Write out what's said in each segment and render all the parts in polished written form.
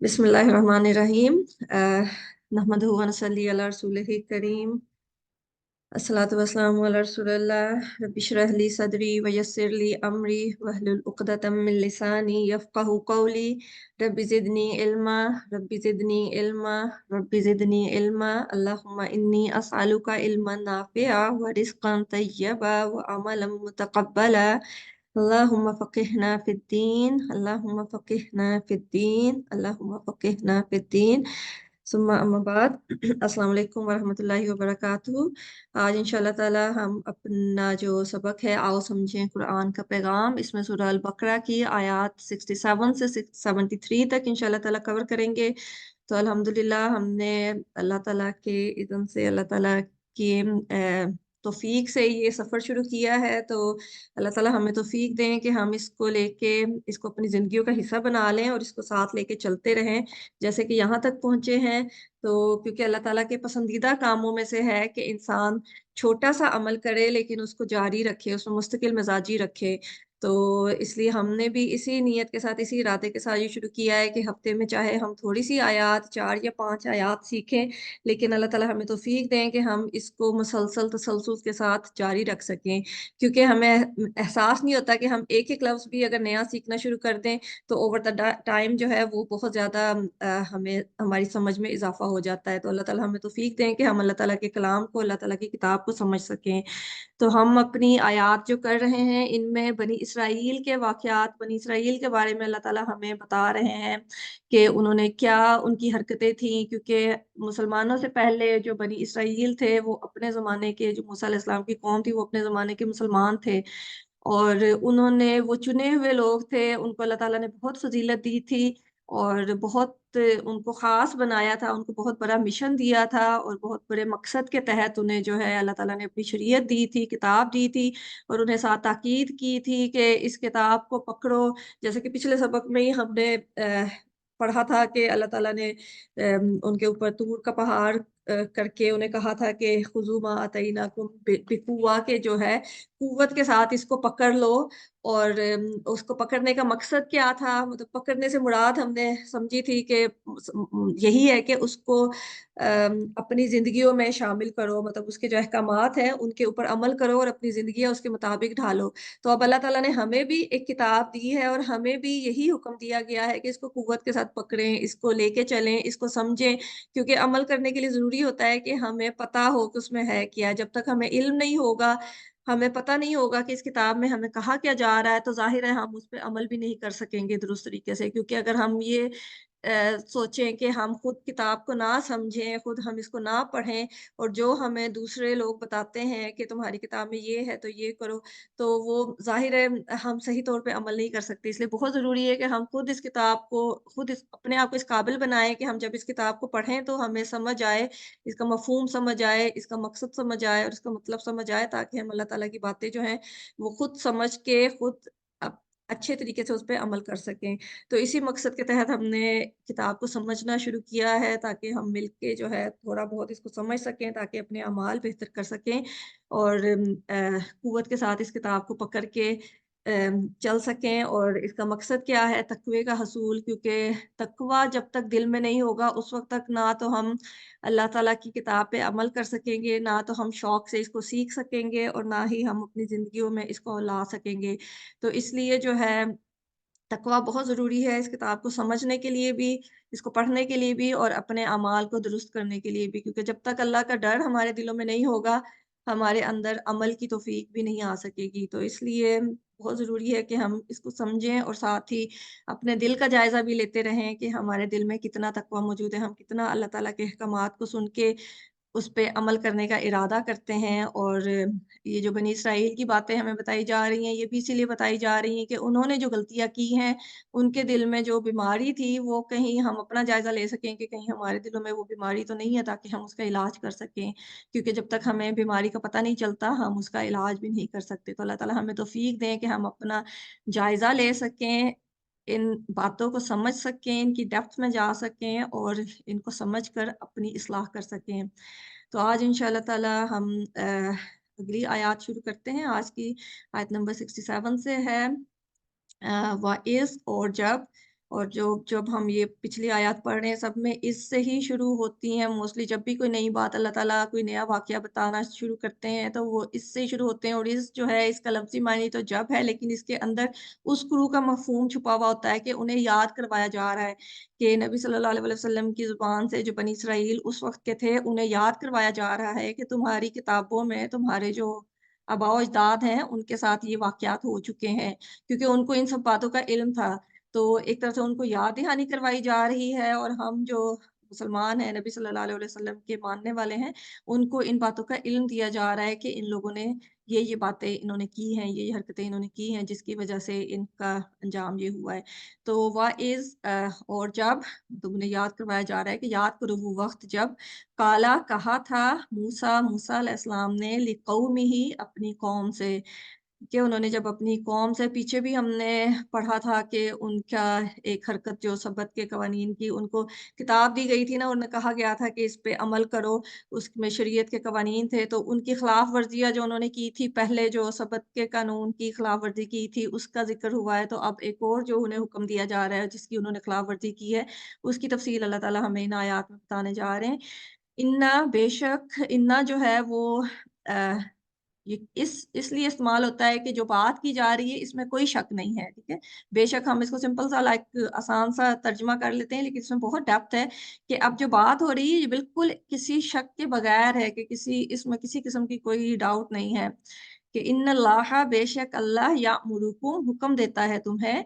बिस्मिल्लाहिर्रहमानिर्रहीम। नहमदुहु व नसल्ली अला रसूलिहिल करीम। अस्सलातु वस्सलामु अला रसूलिल्लाह। रब्बि इश्रह ली सदरी व यस्सिर ली अमरी वहलुल उक़दतम मिन लिसानी यफ़क़हू क़ौली। Rabbi ज़िदनी इल्मा rabbi ज़िदनी इल्मा rabbi ज़िदनी इल्मा। अल्लाहुम्मा इन्नी अस्अलुका इल्मन नाफ़िअ व रिज़्क़न तय्यबा व अमलन मुतक़ब्बला। अल्लाहुम्मा फ़क़िहना फ़िद्दीन अल्लाहुम्मा फ़क़िहना फ़िद्दीन अल्लाहुम्मा फ़क़िहना फ़िद्दीन। सुम्मा अम्मा बाद। अस्सलाम वालेकुम वरहमतुल्लाहि वबरकातुहू। आज इंशाल्लाह ताला हम अपना जो सबक है आओ समझें कुरान का पैगाम, इसमें सूरह अल बकरा की आयत 67 से 73 तक इंशाल्लाह ताला कवर करेंगे। तो अल्हम्दुलिल्लाह हमने अल्लाह ताला के इज़्न से अल्लाह ताला की तौफीक से ये सफ़र शुरू किया है। तो अल्लाह ताला हमें तौफीक दें कि हम इसको लेके इसको अपनी ज़िंदगियों का हिस्सा बना लें और इसको साथ लेके चलते रहें जैसे कि यहाँ तक पहुँचे हैं। तो क्योंकि अल्लाह ताला के पसंदीदा कामों में से है कि इंसान छोटा-सा अमल करे लेकिन उसको जारी रखे, उसमें मुस्तकिल मिज़ाजी रखे। तो इसलिए हमने भी इसी नीयत के साथ, इसी इरादे के साथ ये शुरू किया है कि हफ़्ते में चाहे हम थोड़ी-सी आयत 4 या 5 आयत सीखें, लेकिन अल्लाह ताला हमें तौफ़ीक दें कि हम इसको मुसलसल तसल्सल के साथ जारी रख सकें। क्योंकि हमें एहसास नहीं होता कि हम एक-एक लफ्ज़ भी अगर नया सीखना शुरू कर दें, तो ओवर द टाइम जो है वो बहुत ज़्यादा हमें हमारी समझ में इज़ाफ़ा हो जाता है। तो अल्लाह ताला हमें तौफ़ीक दें कि हम अल्लाह ताला के कलाम को, अल्लाह ताला की किताब को समझ सकें। तो हम अपनी आयत जो कर रहे हैं, इनमें बनी इसराइल के वाक़यात, बनी इसराइल के बारे में अल्लाह ताला हमें बता रहे हैं कि उन्होंने क्या उनकी हरकतें थीं। क्योंकि मुसलमानों से पहले जो बनी इसराइल थे, वो अपने ज़माने के जो मूसा अलैहिस्सलाम की कौम थी, वो अपने ज़माने के मुसलमान थे। और उन्होंने वो चुने हुए लोग थे, उनको अल्लाह ताला ने बहुत फ़ज़ीलत दी थी और बहुत उनको ख़ास बनाया था, उनको बहुत बड़ा मिशन दिया था और बहुत बड़े मकसद के तहत उन्हें जो है अल्लाह ताला ने अपनी शरीयत दी थी, किताब दी थी और उन्हें साथ ताकीद की थी कि इस किताब को पकड़ो। जैसे कि पिछले सबक में ही हमने पढ़ा था कि अल्लाह ताला ने उनके ऊपर तूर का पहाड़ करके उन्हें कहा था कि खुज़ू मा आतैनाकुम बिक़ुव्वा, के जो है कुव्वत के साथ इसको पकड़ लो। और उसको पकड़ने का मकसद क्या था? मतलब पकड़ने से मुराद हमने समझी थी कि यही है कि उसको अपनी ज़िंदगियों में शामिल करो, मतलब उसके जो अहकामात हैं, उनके ऊपर अमल करो और अपनी ज़िंदगियाँ उसके मुताबिक ढालो। तो अब अल्लाह ताला ने हमें भी एक किताब दी है और हमें भी यही हुक्म दिया गया है कि इसको कुव्वत के साथ पकड़ें, इसको लेके चलें, इसको समझें। क्योंकि अमल करने के लिए ज़रूरी होता है कि हमें पता हो कि उसमें है क्या। जब तक हमें इल्म नहीं होगा, हमें पता नहीं होगा कि इस किताब में हमें कहा क्या जा रहा है, तो ज़ाहिर है हम उस पे अमल भी नहीं कर सकेंगे दुरुस्त तरीके से। क्योंकि अगर हम ये सोचें कि हम खुद किताब को ना समझें, खुद हम इसको ना पढ़ें और जो हमें दूसरे लोग बताते हैं कि तुम्हारी किताब में ये है तो ये करो, तो वो ज़ाहिर है हम सही तौर पे अमल नहीं कर सकते। इसलिए बहुत ज़रूरी है कि हम खुद इस किताब को खुद इस अपने आप को इस काबिल बनाएँ कि हम जब इस किताब को पढ़ें तो हमें समझ आए, इसका मफ़हूम समझ आए, इसका मकसद समझ आए और इसका मतलब समझ आए, ताकि हम अल्लाह ताला की बातें जो हैं वो खुद समझ के खुद अप अच्छे तरीके से उस पे अमल कर सकें। तो इसी मकसद के तहत हमने किताब को समझना शुरू किया है, ताकि हम मिलके जो है थोड़ा बहुत इसको समझ सकें, ताकि अपने अमाल बेहतर कर सकें और क़ुव्वत के साथ इस किताब को पकड़ के चल सकें। और इसका मकसद क्या है? तक़वे का हसूल। क्योंकि तक़वा जब तक दिल में नहीं होगा, उस वक़्त तक ना तो हम अल्लाह ताला की किताब पे अमल कर सकेंगे, ना तो हम शौक़ से इसको सीख सकेंगे और ना ही हम अपनी ज़िंदगियों में इसको ला सकेंगे। तो इसलिए जो है तकवा बहुत ज़रूरी है इस किताब को समझने के लिए भी, इसको पढ़ने के लिए भी और अपने अमाल को दुरुस्त करने के लिए भी। क्योंकि जब तक अल्लाह का डर हमारे दिलों में नहीं होगा, हमारे अंदर अमल की तौफ़ीक भी नहीं आ सकेगी। तो इसलिए बहुत ज़रूरी है कि हम इसको समझें और साथ ही अपने दिल का जायज़ा भी लेते रहें कि हमारे दिल में कितना तकवा मौजूद है, हम कितना अल्लाह ताला के अहकामात को सुन के उस पे अमल करने का इरादा करते हैं। और ये जो बनी इसराइल की बातें हमें बताई जा रही हैं, ये भी इसीलिए बताई जा रही हैं कि उन्होंने जो गलतियाँ की हैं, उनके दिल में जो बीमारी थी, वो कहीं हम अपना जायज़ा ले सकें कि कहीं हमारे दिलों में वो बीमारी तो नहीं है, ताकि हम उसका इलाज कर सकें। क्योंकि जब तक हमें बीमारी का पता नहीं चलता, हम उसका इलाज भी नहीं कर सकते। तो अल्लाह ताला हमें तौफ़ीक दें कि हम अपना जायज़ा ले सकें, इन बातों को समझ सकें, इनकी डेप्थ में जा सकें और इनको समझ कर अपनी इस्लाह कर सकें। तो आज इंशाअल्लाह ताला हम अगली आयत शुरू करते हैं। आज की आयत नंबर 67 से है। वाइज़, और जब, اور जब हम ये पिछली आयत पढ़ रहे हैं सब में इससे ही शुरू होती हैं मोस्टली। जब भी कोई नई बात अल्लाह ताला कोई नया वाक़या बताना शुरू करते हैं तो वो इससे ही शुरू होते हैं। और इस जो है इसका लफ्ज़ी मानी तो जब है, लेकिन इसके अंदर उस क्रू का मफ़हूम छुपा हुआ होता है कि उन्हें याद करवाया जा रहा है कि नबी सल्लल्लाहु अलैहि वसल्लम की ज़ुबान से जो बनी इसराइल उस वक़्त के थे, उन्हें याद करवाया जा रहा है कि तुम्हारी किताबों में तुम्हारे जो आबा-ओ-अजदाद हैं, उनके साथ ये वाक़यात हो चुके हैं, क्योंकि उनको इन सब बातों का इल्म था। तो एक तरह से उनको याद दहानी करवाई जा रही है और हम जो मुसलमान हैं, नबी सल्लल्लाहु अलैहि वसल्लम के मानने वाले हैं, उनको इन बातों का इल्म दिया जा रहा है कि इन लोगों ने ये बातें इन्होंने की हैं, ये हरकतें इन्होंने की हैं, जिसकी वजह से इनका अंजाम ये हुआ है। तो वाइज़ और जब तो उन्हें याद करवाया जा रहा है कि याद करो वो वक़्त जब काला कहा था मूसा अलैहिस्सलाम ने लिकौमिही अपनी कौम से, कि उन्होंने जब अपनी कौम से पीछे भी हमने पढ़ा था कि उनका एक हरकत जो सब्बत के कवानीन की उनको किताब दी गई थी ना, उन्हें कहा गया था कि इस पे अमल करो, उसमें शरीयत के कवानीन थे, तो उनकी खिलाफ वर्जियाँ जो उन्होंने की थी पहले जो सब्बत के कानून की खिलाफ वर्जी की थी उसका ज़िक्र हुआ है। तो अब एक और जो उन्हें हुक्म दिया जा रहा है जिसकी उन्होंने खिलाफ वर्जी की है, उसकी तफ़सील अल्लाह ताला हमें इन आयात में बताने जा रहे हैं। इन्ना बेशक इन्ना जो है वो अ ये इसलिए इस्तेमाल होता है कि जो बात की जा रही है इसमें कोई शक नहीं है, ठीक है? बेशक हम इसको सिंपल सा लाइक आसान सा तर्जुमा कर लेते हैं, लेकिन इसमें बहुत डेप्थ है कि अब जो बात हो रही है ये बिल्कुल किसी शक के बगैर है कि इसमें किसी किस्म की कोई डाउट नहीं है कि इन्नल्लाह बेशक अल्लाह यामुरुकुम हुक्म देता है तुम्हें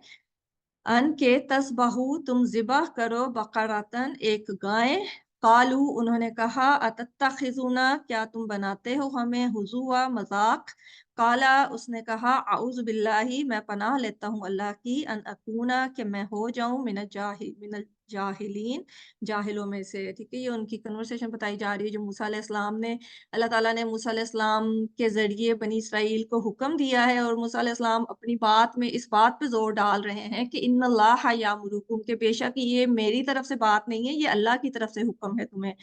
अन के तस्बहू तुम ज़िबह करो बकरतन एक गाय। कालू उन्होंने कहा अतत्तखिज़ुना क्या तुम बनाते हो हमें हुज़ुआ मज़ाक। काला उसने कहा अऊज़ु बिल्लाहि मैं पनाह लेता हूँ अल्लाह की अन अकूना कि मैं हो जाऊँ मिनल जाहिलीन जाहिलों में से। ठीक है, ये उनकी कन्वर्सेशन बताई जा रही है जो मूसा अलैहिस्सलाम ने अल्लाह ताला ने मूसा अलैहिस्सलाम के ज़रिए बनी इसराइल को हुक्म दिया है और मूसा अलैहिस्सलाम अपनी बात में इस बात पे ज़ोर डाल रहे हैं कि इन्नल्लाह यामुरुकुम के बेशक ये मेरी तरफ से बात नहीं है, ये अल्लाह की तरफ से हुक्म है तुम्हें।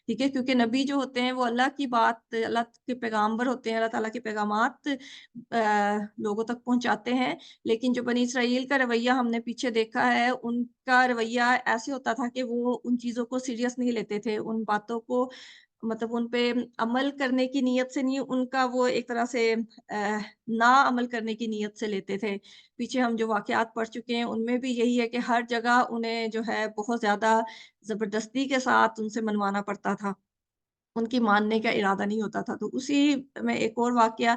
ठीक है? क्योंकि नबी जो होते हैं वो अल्लाह की बात अल्लाह के पैगाम्बर होते हैं, अल्लाह ताला के पैगामात लोगों तक पहुँचाते हैं। लेकिन जो बनी इसराइल का रवैया हमने पीछे देखा है, उनका रवैया ऐसे होता था कि वो उन चीज़ों को सीरियस नहीं लेते थे, उन बातों को मतलब उन पे अमल करने की नीयत से नहीं, उनका वो एक तरह से ना अमल करने की नीयत से लेते थे। पीछे हम जो वाक़यात पढ़ चुके हैं, उनमें भी यही है कि हर जगह उन्हें जो है बहुत ज़्यादा ज़बरदस्ती के साथ उनसे मनवाना पड़ता था। उनकी मानने का इरादा नहीं होता था। तो उसी में एक और वाक़या,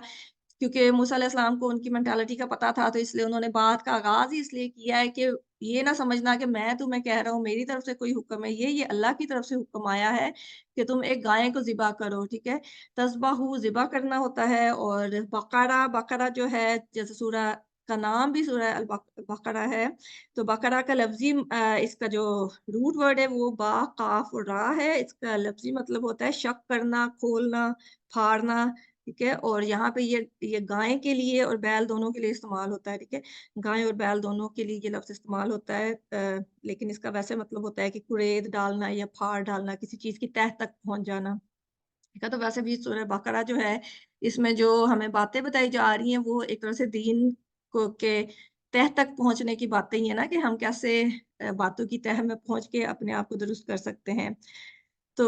क्योंकि मूसा अलैहिस्सलाम को उनकी मेंटालिटी का पता था, तो इसलिए उन्होंने बात का आगाज़ ही इसलिए किया है कि ये ना समझना कि मैं तुम्हें कह रहा हूँ, मेरी तरफ से कोई हुक्म है, ये अल्लाह की तरफ से हुक्म आया है कि तुम एक गाय को ज़िबा करो, ठीक है? तज़बहू ज़िबा करना होता है और बकरा जो है जैसे सूरह का नाम भी सूरह बकरा है, तो बकरा का लफ्ज़ी इसका जो रूट वर्ड है वो बा, काफ और रा है। इसका लफ्ज़ी मतलब होता है शक करना, खोलना, फाड़ना, ठीक है? और यहाँ पे ये गाय के लिए और बैल दोनों के लिए इस्तेमाल होता है, ठीक है? गाय और बैल दोनों के लिए ये लफ्ज़ इस्तेमाल होता है, लेकिन इसका वैसे मतलब होता है कि कुरेद डालना या फाड़ डालना, किसी चीज़ की तह तक पहुँच जाना। ठीक है? तो वैसे भी सूरह बकरा जो है, इसमें जो हमें बातें बताई जा रही हैं, वो एक तरह से दीन को के तह तक पहुँचने की बातें ही है ना कि हम कैसे बातों की तह में पहुँच के अपने आप को दुरुस्त कर सकते हैं। तो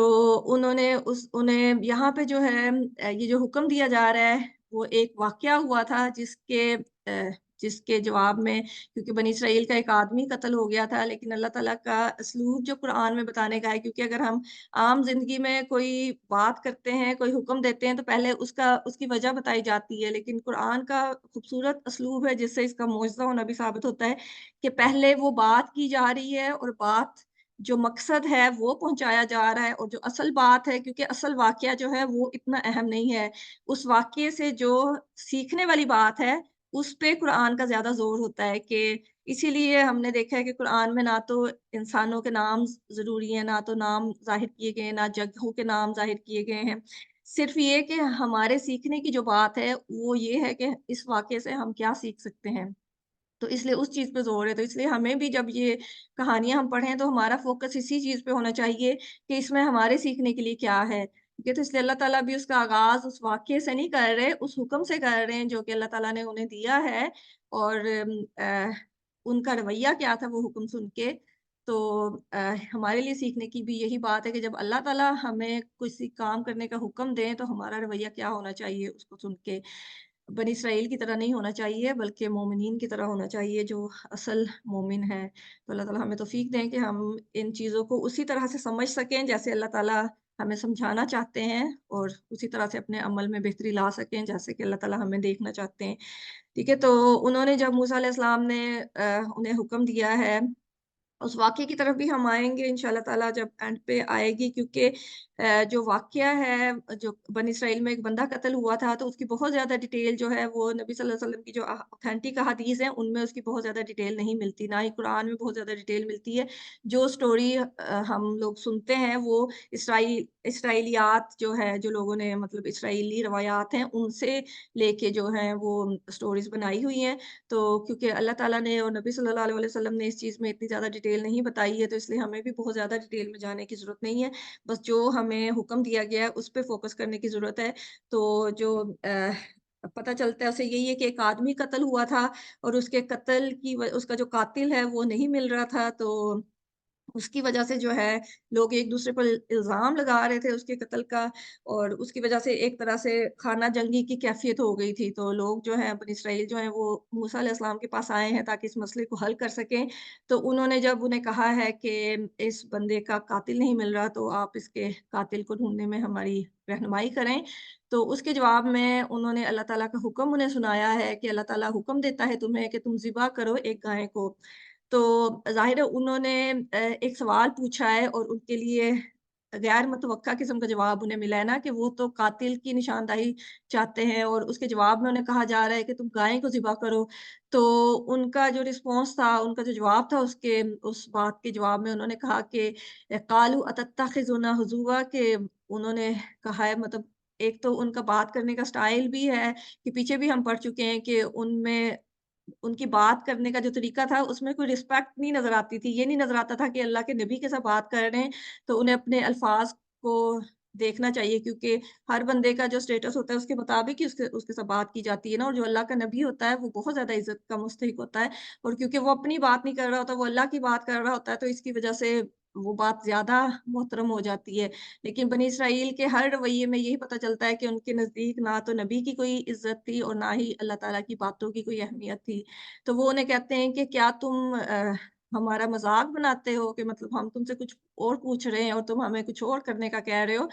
उन्हें यहाँ पे जो है ये जो हुक्म दिया जा रहा है, वो एक वाक़या हुआ था जिसके जवाब में, क्योंकि बनी इसराइल का एक आदमी कत्ल हो गया था, लेकिन अल्लाह ताला का उसलूब जो कुरान में बताने का है, क्योंकि अगर हम आम ज़िंदगी में कोई बात करते हैं, कोई हुक्म देते हैं, तो पहले उसकी वजह बताई जाती है, लेकिन कुरान का खूबसूरत उसलूब है जिससे इसका मौजज़ा होना भी साबित होता है कि पहले वो बात की जा रही है और बात जो मकसद है वो पहुँचाया जा रहा है और जो असल बात है, क्योंकि असल वाक़या जो है वो इतना अहम नहीं है। उस वाक़ये से जो सीखने वाली बात है, उस पे कुरान का ज़्यादा ज़ोर होता है कि इसीलिए हमने देखा है कि कुरान में ना तो इंसानों के नाम ज़रूरी हैं, ना तो नाम ज़ाहिर किए गए हैं, ना जगहों के नाम ज़ाहिर किए गए हैं। सिर्फ़ ये कि हमारे सीखने की जो बात है, वो ये है कि इस वाक़ये से हम क्या सीख सकते हैं। तो इसलिए उस चीज़ पे ज़ोर है, तो इसलिए हमें भी जब ये कहानियाँ हम पढ़ें तो हमारा फ़ोकस इसी चीज़ पे होना चाहिए कि इसमें हमारे सीखने के लिए क्या है। ठीक है? तो इसलिए अल्लाह ताला भी उसका आगाज़ उस वाक़ये से नहीं कर रहे, उस हुक्म से कर रहे हैं जो कि अल्लाह ताला ने उन्हें दिया है और ان کا رویہ کیا تھا وہ حکم سن کے۔ تو ہمارے لیے سیکھنے کی بھی یہی بات ہے کہ جب اللہ تعالیٰ ہمیں کسی کام کرنے کا حکم دیں تو ہمارا رویہ کیا ہونا چاہیے اس کو سن کے۔ بنی اسرائیل کی طرح نہیں ہونا چاہیے بلکہ مومنین کی طرح ہونا چاہیے جو اصل مومن ہیں۔ تو اللہ تعالیٰ ہمیں توفیق دیں کہ ہم ان چیزوں کو اسی طرح سے سمجھ سکیں جیسے اللہ تعالیٰ ہمیں سمجھانا چاہتے ہیں، اور اسی طرح سے اپنے عمل میں بہتری لا سکیں جیسے کہ اللہ تعالیٰ ہمیں دیکھنا چاہتے ہیں۔ ٹھیک ہے، تو انہوں نے جب موسیٰ علیہ السلام نے انہیں حکم دیا ہے، اس واقعے کی طرف بھی ہم آئیں گے انشاءاللہ تعالیٰ جب اینڈ پہ آئے گی، کیونکہ جو واقعہ ہے جو بنی اسرائیل میں ایک بندہ قتل ہوا تھا تو اس کی بہت زیادہ ڈیٹیل جو ہے وہ نبی صلی اللہ علیہ وسلم کی جو اوتھینٹک احادیث ہیں ان میں اس کی بہت زیادہ ڈیٹیل نہیں ملتی، نہ ہی قرآن میں بہت زیادہ ڈیٹیل ملتی ہے۔ جو سٹوری ہم لوگ سنتے ہیں وہ اسرائیلیات جو ہے، جو لوگوں نے مطلب اسرائیلی روایات ہیں ان سے لے کے جو ہیں وہ سٹوریز بنائی ہوئی ہیں۔ تو کیونکہ اللہ تعالیٰ نے اور نبی صلی اللہ علیہ وسلم نے اس چیز میں اتنی زیادہ ڈیٹیل نہیں بتائی ہے، تو اس لیے ہمیں بھی بہت زیادہ ڈیٹیل میں جانے کی ضرورت نہیں ہے۔ بس جو ہمیں حکم دیا گیا ہے اس پہ فوکس کرنے کی ضرورت ہے۔ تو جو پتہ چلتا ہے اسے یہی ہے کہ ایک آدمی قتل ہوا تھا، اور اس کے قتل کی اس کا جو قاتل ہے وہ نہیں مل رہا تھا، تو اس کی وجہ سے جو ہے لوگ ایک دوسرے پر الزام لگا رہے تھے اس کے قتل کا، اور اس کی وجہ سے ایک طرح سے خانہ جنگی کی کیفیت ہو گئی تھی۔ تو لوگ جو ہیں بنی اسرائیل جو ہیں وہ موسیٰ علیہ السلام کے پاس آئے ہیں تاکہ اس مسئلے کو حل کر سکیں۔ تو انہوں نے جب انہیں کہا ہے کہ اس بندے کا قاتل نہیں مل رہا تو آپ اس کے قاتل کو ڈھونڈنے میں ہماری رہنمائی کریں، تو اس کے جواب میں انہوں نے اللہ تعالیٰ کا حکم انہیں سنایا ہے کہ اللہ تعالیٰ حکم دیتا ہے تمہیں کہ تم ذبح کرو ایک گائے کو۔ تو ظاہر ہے انہوں نے ایک سوال پوچھا ہے اور ان کے لیے غیر متوقع قسم کا جواب انہیں ملا ہے نا، کہ وہ تو قاتل کی نشاندہی چاہتے ہیں اور اس کے جواب میں انہیں کہا جا رہا ہے کہ تم گائے کو ذبح کرو۔ تو ان کا جو رسپانس تھا، ان کا جو جواب تھا اس بات کے جواب میں انہوں نے کہا کہ قالوا اتتخذنا ہزوا، کہ انہوں نے کہا ہے مطلب ایک تو ان کا بات کرنے کا سٹائل بھی ہے کہ پیچھے بھی ہم پڑھ چکے ہیں کہ ان میں ان کی بات کرنے کا جو طریقہ تھا اس میں کوئی رسپیکٹ نہیں نظر آتی تھی، یہ نہیں نظر آتا تھا کہ اللہ کے نبی کے ساتھ بات کر رہے ہیں تو انہیں اپنے الفاظ کو دیکھنا چاہیے، کیونکہ ہر بندے کا جو سٹیٹس ہوتا ہے اس کے مطابق ہی اس کے ساتھ بات کی جاتی ہے نا، اور جو اللہ کا نبی ہوتا ہے وہ بہت زیادہ عزت کا مستحق ہوتا ہے، اور کیونکہ وہ اپنی بات نہیں کر رہا ہوتا، وہ اللہ کی بات کر رہا ہوتا ہے، تو اس کی وجہ سے وہ بات زیادہ محترم ہو جاتی ہے۔ لیکن بنی اسرائیل کے ہر رویے میں یہی پتہ چلتا ہے کہ ان کے نزدیک نہ تو نبی کی کوئی عزت تھی اور نہ ہی اللہ تعالیٰ کی باتوں کی کوئی اہمیت تھی۔ تو وہ انہیں کہتے ہیں کہ کیا تم ہمارا مذاق بناتے ہو، کہ مطلب ہم تم سے کچھ اور پوچھ رہے ہیں اور تم ہمیں کچھ اور کرنے کا کہہ رہے ہو،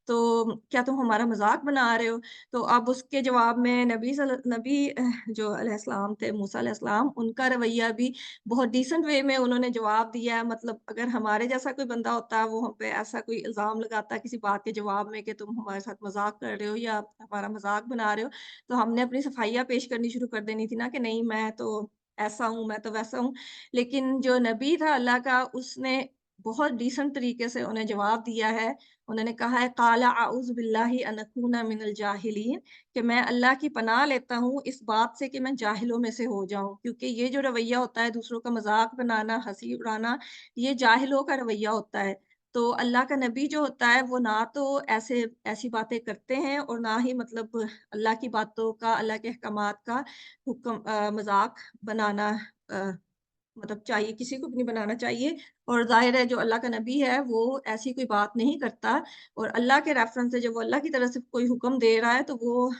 تو کیا تم ہمارا مذاق بنا رہے ہو؟ تو اب اس کے جواب میں نبی جو علیہ السلام تھے، موسیٰ علیہ السلام، ان کا رویہ بھی بہت ڈیسنٹ وے میں انہوں نے جواب دیا ہے۔ مطلب اگر ہمارے جیسا کوئی بندہ ہوتا وہ ہم پہ ایسا کوئی الزام لگاتا کسی بات کے جواب میں کہ تم ہمارے ساتھ مذاق کر رہے ہو یا ہمارا مذاق بنا رہے ہو، تو ہم نے اپنی صفائیاں پیش کرنی شروع کر دینی تھی نا، کہ نہیں میں تو ایسا ہوں، میں تو ویسا ہوں۔ لیکن جو نبی تھا اللہ کا، اس نے بہت ڈیسنٹ طریقے سے انہیں جواب دیا ہے۔ انہوں نے کہا ہے قال اعوذ باللہ ان اکون من الجاہلین، کہ میں اللہ کی پناہ لیتا ہوں اس بات سے کہ میں جاہلوں میں سے ہو جاؤں، کیونکہ یہ جو رویہ ہوتا ہے دوسروں کا مذاق بنانا، ہنسی اڑانا، یہ جاہلوں کا رویہ ہوتا ہے۔ تو اللہ کا نبی جو ہوتا ہے وہ نہ تو ایسی باتیں کرتے ہیں اور نہ ہی مطلب اللہ کی باتوں کا، اللہ کے احکامات کا مذاق بنانا مطلب چاہیے، کسی کو بھی نہیں بنانا چاہیے۔ اور ظاہر ہے جو اللہ کا نبی ہے وہ ایسی کوئی بات نہیں کرتا، اور اللہ کے ریفرنس سے جب وہ اللہ کی طرف سے کوئی حکم دے رہا ہے تو وہ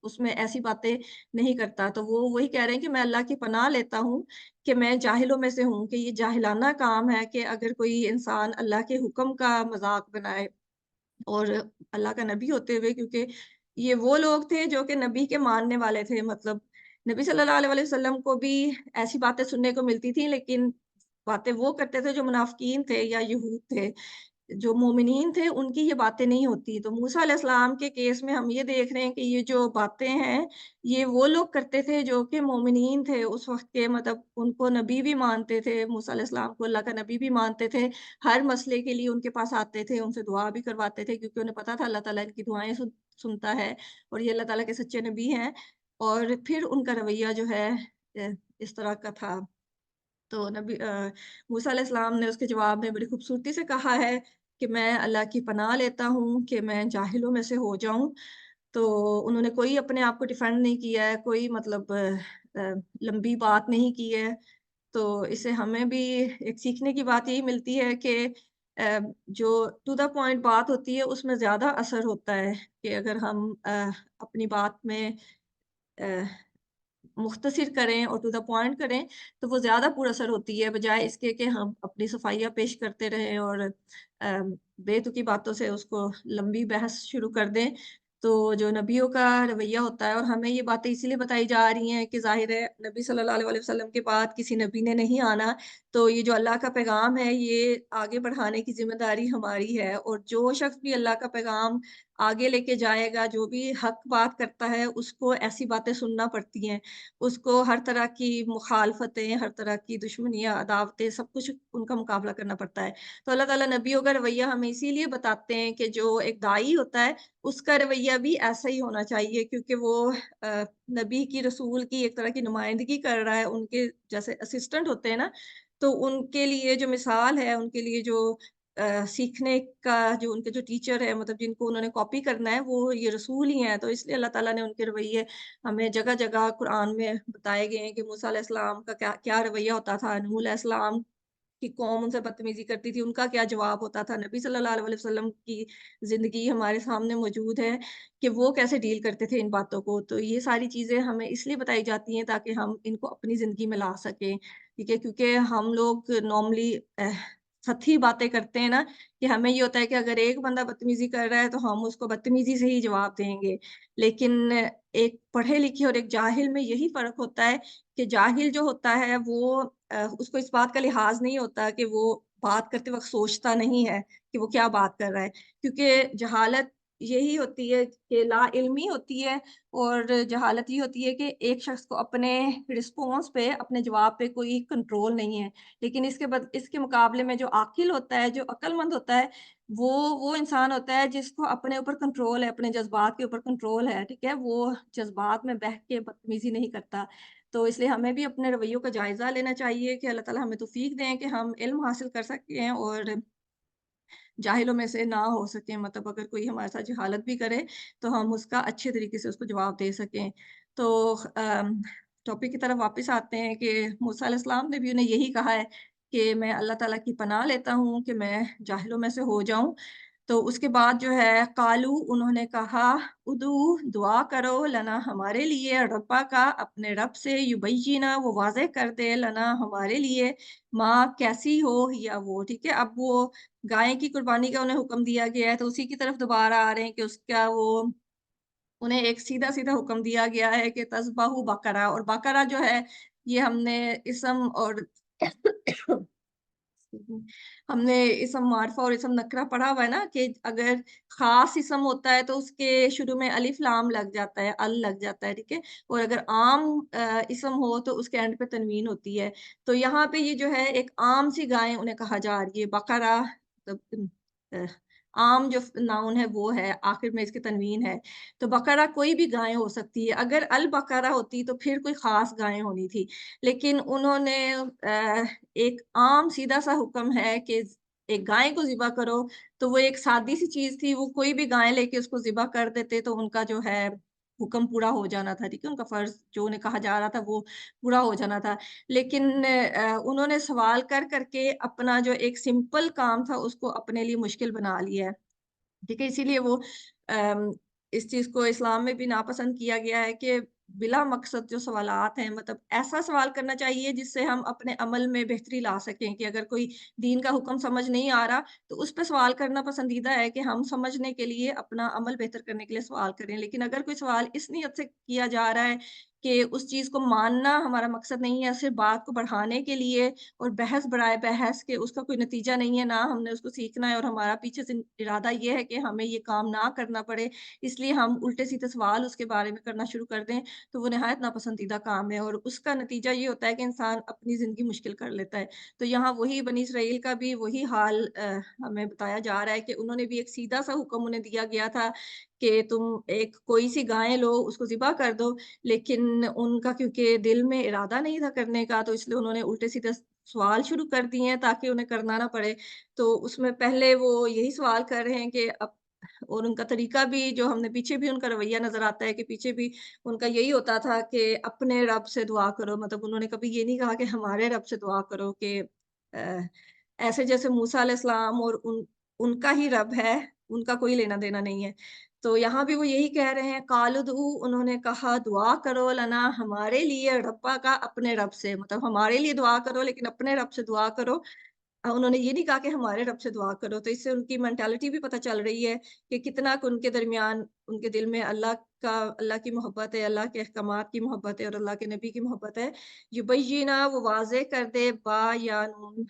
اس میں ایسی باتیں نہیں کرتا۔ تو وہ وہی کہہ رہے ہیں کہ میں اللہ کی پناہ لیتا ہوں کہ میں جاہلوں میں سے ہوں، کہ یہ جاہلانہ کام ہے کہ اگر کوئی انسان اللہ کے حکم کا مذاق بنائے، اور اللہ کا نبی ہوتے ہوئے، کیونکہ یہ وہ لوگ تھے جو کہ نبی کے ماننے والے تھے۔ مطلب نبی صلی اللہ علیہ وسلم کو بھی ایسی باتیں سننے کو ملتی تھیں، لیکن باتیں وہ کرتے تھے جو منافقین تھے یا یہود تھے۔ جو مومنین تھے ان کی یہ باتیں نہیں ہوتی۔ تو موسیٰ علیہ السلام کے کیس میں ہم یہ دیکھ رہے ہیں کہ یہ جو باتیں ہیں یہ وہ لوگ کرتے تھے جو کہ مومنین تھے اس وقت کے، مطلب ان کو نبی بھی مانتے تھے، موسیٰ علیہ السلام کو اللہ کا نبی بھی مانتے تھے، ہر مسئلے کے لیے ان کے پاس آتے تھے، ان سے دعا بھی کرواتے تھے، کیونکہ انہیں پتا تھا اللہ تعالیٰ ان کی دعائیں سنتا ہے اور یہ اللہ تعالیٰ کے سچے نبی ہیں۔ اور پھر ان کا رویہ جو ہے اس طرح کا تھا۔ تو موسیٰ علیہ السلام نے اس کے جواب میں بڑی خوبصورتی سے کہا ہے کہ میں اللہ کی پناہ لیتا ہوں کہ میں جاہلوں میں سے ہو جاؤں۔ تو انہوں نے کوئی اپنے آپ کو ڈیفینڈ نہیں کیا ہے، کوئی مطلب لمبی بات نہیں کی ہے، تو اس سے ہمیں بھی ایک سیکھنے کی بات یہی ملتی ہے کہ جو ٹو دا پوائنٹ بات ہوتی ہے اس میں زیادہ اثر ہوتا ہے کہ اگر ہم اپنی بات میں مختصر کریں اور ٹو دا پوائنٹ کریں تو وہ زیادہ پر اثر ہوتی ہے، بجائے اس کے کہ ہم اپنی صفائیاں پیش کرتے رہیں اور بے تکی باتوں سے اس کو لمبی بحث شروع کر دیں۔ تو جو نبیوں کا رویہ ہوتا ہے، اور ہمیں یہ باتیں اسی لیے بتائی جا رہی ہیں کہ ظاہر ہے نبی صلی اللہ علیہ وسلم کے بعد کسی نبی نے نہیں آنا، تو یہ جو اللہ کا پیغام ہے یہ آگے بڑھانے کی ذمہ داری ہماری ہے، اور جو شخص بھی اللہ کا پیغام آگے لے کے جائے گا، جو بھی حق بات کرتا ہے، اس کو ایسی باتیں سننا پڑتی ہیں، اس کو ہر طرح کی مخالفتیں، ہر طرح کی دشمنیاں، عداوتیں، سب کچھ ان کا مقابلہ کرنا پڑتا ہے۔ تو اللہ تعالیٰ نبیوں کا رویہ ہمیں اسی لیے بتاتے ہیں کہ جو ایک داعی ہوتا ہے، اس کا رویہ بھی ایسا ہی ہونا چاہیے، کیونکہ وہ نبی کی، رسول کی ایک طرح کی نمائندگی کر رہا ہے، ان کے جیسے اسسٹنٹ ہوتے ہیں نا، تو ان کے لیے جو مثال ہے، ان کے لیے جو سیکھنے کا جو ان کے جو ٹیچر ہے، مطلب جن کو انہوں نے کاپی کرنا ہے، وہ یہ رسول ہی ہیں۔ تو اس لیے اللہ تعالیٰ نے ان کے رویے ہمیں جگہ-جگہ قرآن میں بتائے گئے ہیں کہ موسیٰ علیہ السلام کا کیا کیا رویہ ہوتا تھا، نوح علیہ السلام کی قوم ان سے بدتمیزی کرتی تھی، ان کا کیا جواب ہوتا تھا، نبی صلی اللہ علیہ وسلم کی زندگی ہمارے سامنے موجود ہے کہ وہ کیسے ڈیل کرتے تھے ان باتوں کو۔ تو یہ ساری چیزیں ہمیں اس لیے بتائی جاتی ہیں تاکہ ہم ان کو اپنی زندگی میں لا سکیں، ٹھیک ہے؟ کیونکہ ہم لوگ نارملی سطحی باتیں کرتے ہیں نا، کہ ہمیں یہ ہوتا ہے کہ اگر ایک بندہ بدتمیزی کر رہا ہے تو ہم اس کو بدتمیزی سے ہی جواب دیں گے، لیکن ایک پڑھے لکھے اور ایک جاہل میں یہی فرق ہوتا ہے کہ جاہل جو ہوتا ہے وہ اس کو اس بات کا لحاظ نہیں ہوتا کہ وہ بات کرتے وقت سوچتا نہیں ہے کہ وہ کیا بات کر رہا ہے، کیونکہ جہالت یہی ہوتی ہے کہ لا علمی ہوتی ہے، اور جہالت یہ ہوتی ہے کہ ایک شخص کو اپنے رسپانس پہ، اپنے جواب پہ کوئی کنٹرول نہیں ہے، لیکن اس کے مقابلے میں جو عاقل ہوتا ہے، جو عقل مند ہوتا ہے، وہ انسان ہوتا ہے جس کو اپنے اوپر کنٹرول ہے، اپنے جذبات کے اوپر کنٹرول ہے، ٹھیک ہے؟ وہ جذبات میں بہہ کے بدتمیزی نہیں کرتا۔ تو اس لیے ہمیں بھی اپنے رویوں کا جائزہ لینا چاہیے کہ اللہ تعالیٰ ہمیں توفیق دیں کہ ہم علم حاصل کر سکیں اور جاہلوں میں سے نہ ہو سکیں، مطلب اگر کوئی ہمارے ساتھ جہالت بھی کرے تو ہم اس کا اچھے طریقے سے اس کو جواب دے سکیں۔ تو ٹاپک کی طرف واپس آتے ہیں کہ موسیٰ علیہ السلام نے بھی انہیں یہی کہا ہے کہ میں اللہ تعالیٰ کی پناہ لیتا ہوں کہ میں جاہلوں میں سے ہو جاؤں۔ تو اس کے بعد جو ہے قالو، انہوں نے کہا ادو، دعا کرو لنا، ہمارے لیے، ربا کا، اپنے رب سے، یبینا، وہ واضح کر دے، لنا، ہمارے لیے، ماں کیسی ہو یا وہ، ٹھیک ہے؟ اب وہ گائے کی قربانی کا انہیں حکم دیا گیا ہے، تو اسی کی طرف دوبارہ آ رہے ہیں کہ اس کا وہ انہیں ایک سیدھا سیدھا حکم دیا گیا ہے کہ تذبح بقرہ، اور بقرہ جو ہے یہ ہم نے اسم اور ہم نے اسم معرفہ اور اسم نکرہ پڑھا ہوا ہے نا، کہ اگر خاص اسم ہوتا ہے تو اس کے شروع میں الف لام لگ جاتا ہے، ال لگ جاتا ہے، ٹھیک ہے؟ اور اگر عام اسم ہو تو اس کے اینڈ پہ تنوین ہوتی ہے۔ تو یہاں پہ یہ جو ہے ایک عام سی گائے انہیں کہا جا رہی ہے، بقرہ، مطلب عام جو ناؤن ہے وہ ہے، آخر میں اس کے تنوین ہے۔ تو بقرہ کوئی بھی گائے ہو سکتی ہے، اگر البقرہ ہوتی تو پھر کوئی خاص گائے ہونی تھی، لیکن انہوں نے ایک عام سیدھا سا حکم ہے کہ ایک گائے کو ذبح کرو، تو وہ ایک سادی سی چیز تھی، وہ کوئی بھی گائے لے کے اس کو ذبح کر دیتے تو ان کا جو ہے حکم پورا ہو جانا تھا، ٹھیک ہے؟ ان کا فرض جو انہیں کہا جا رہا تھا وہ پورا ہو جانا تھا، لیکن انہوں نے سوال کر کر کے اپنا جو ایک سمپل کام تھا اس کو اپنے لیے مشکل بنا لیا ہے، ٹھیک ہے؟ اسی لیے وہ اس چیز کو اسلام میں بھی ناپسند کیا گیا ہے کہ بلا مقصد جو سوالات ہیں، مطلب ایسا سوال کرنا چاہیے جس سے ہم اپنے عمل میں بہتری لا سکیں، کہ اگر کوئی دین کا حکم سمجھ نہیں آ رہا تو اس پہ سوال کرنا پسندیدہ ہے کہ ہم سمجھنے کے لیے، اپنا عمل بہتر کرنے کے لیے سوال کریں، لیکن اگر کوئی سوال اس نیت سے کیا جا رہا ہے کہ اس چیز کو ماننا ہمارا مقصد نہیں ہے، صرف بات کو بڑھانے کے لیے، اور بحث بڑھائے بحث کے اس کا کوئی نتیجہ نہیں ہے، نہ ہم نے اس کو سیکھنا ہے، اور ہمارا پیچھے سے ارادہ یہ ہے کہ ہمیں یہ کام نہ کرنا پڑے، اس لیے ہم الٹے سیدھے سوال اس کے بارے میں کرنا شروع کر دیں، تو وہ نہایت ناپسندیدہ کام ہے، اور اس کا نتیجہ یہ ہوتا ہے کہ انسان اپنی زندگی مشکل کر لیتا ہے۔ تو یہاں وہی بنی اسرائیل کا بھی وہی حال ہمیں بتایا جا رہا ہے کہ انہوں نے بھی ایک سیدھا سا حکم انہیں دیا گیا تھا کہ تم ایک کوئی سی گائے لو، اس کو ذبح کر دو، لیکن ان کا کیونکہ دل میں ارادہ نہیں تھا کرنے کا، تو اس لیے انہوں نے الٹے سیدھے سوال شروع کر دیے ہیں تاکہ انہیں کرنا نہ پڑے۔ تو اس میں پہلے وہ یہی سوال کر رہے ہیں کہ اب اور उनका तरीका भी जो हमने पीछे भी उनका रवैया नज़र आता है कि पीछे भी उनका यही होता था कि अपने रब से दुआ करो। मतलब उन्होंने कभी ये नहीं कहा कि हमारे रब से दुआ करो कि अ, ऐसे जैसे मूसा अलैहिस्सलाम और उनका ही रब है, उनका कोई लेना-देना नहीं है। तो यहाँ भी वो यही कह रहे हैं काल उदऊ उन्होंने कहा दुआ करो लना हमारे लिए रब्बा का अपने रब से। मतलब हमारे लिए दुआ करो लेकिन अपने रब से दुआ करो। उन्होंने ये नहीं कहा कि हमारे रब से दुआ करो, तो इससे उनकी मेंटालिटी भी पता चल रही है कि कितना उनके दरमियान उनके दिल में अल्लाह की मोहब्बत है, अल्लाह के अहकामात की मोहब्बत है और अल्लाह के नबी की मोहब्बत है। युबय्यिना वो वाज़े कर दे बायानून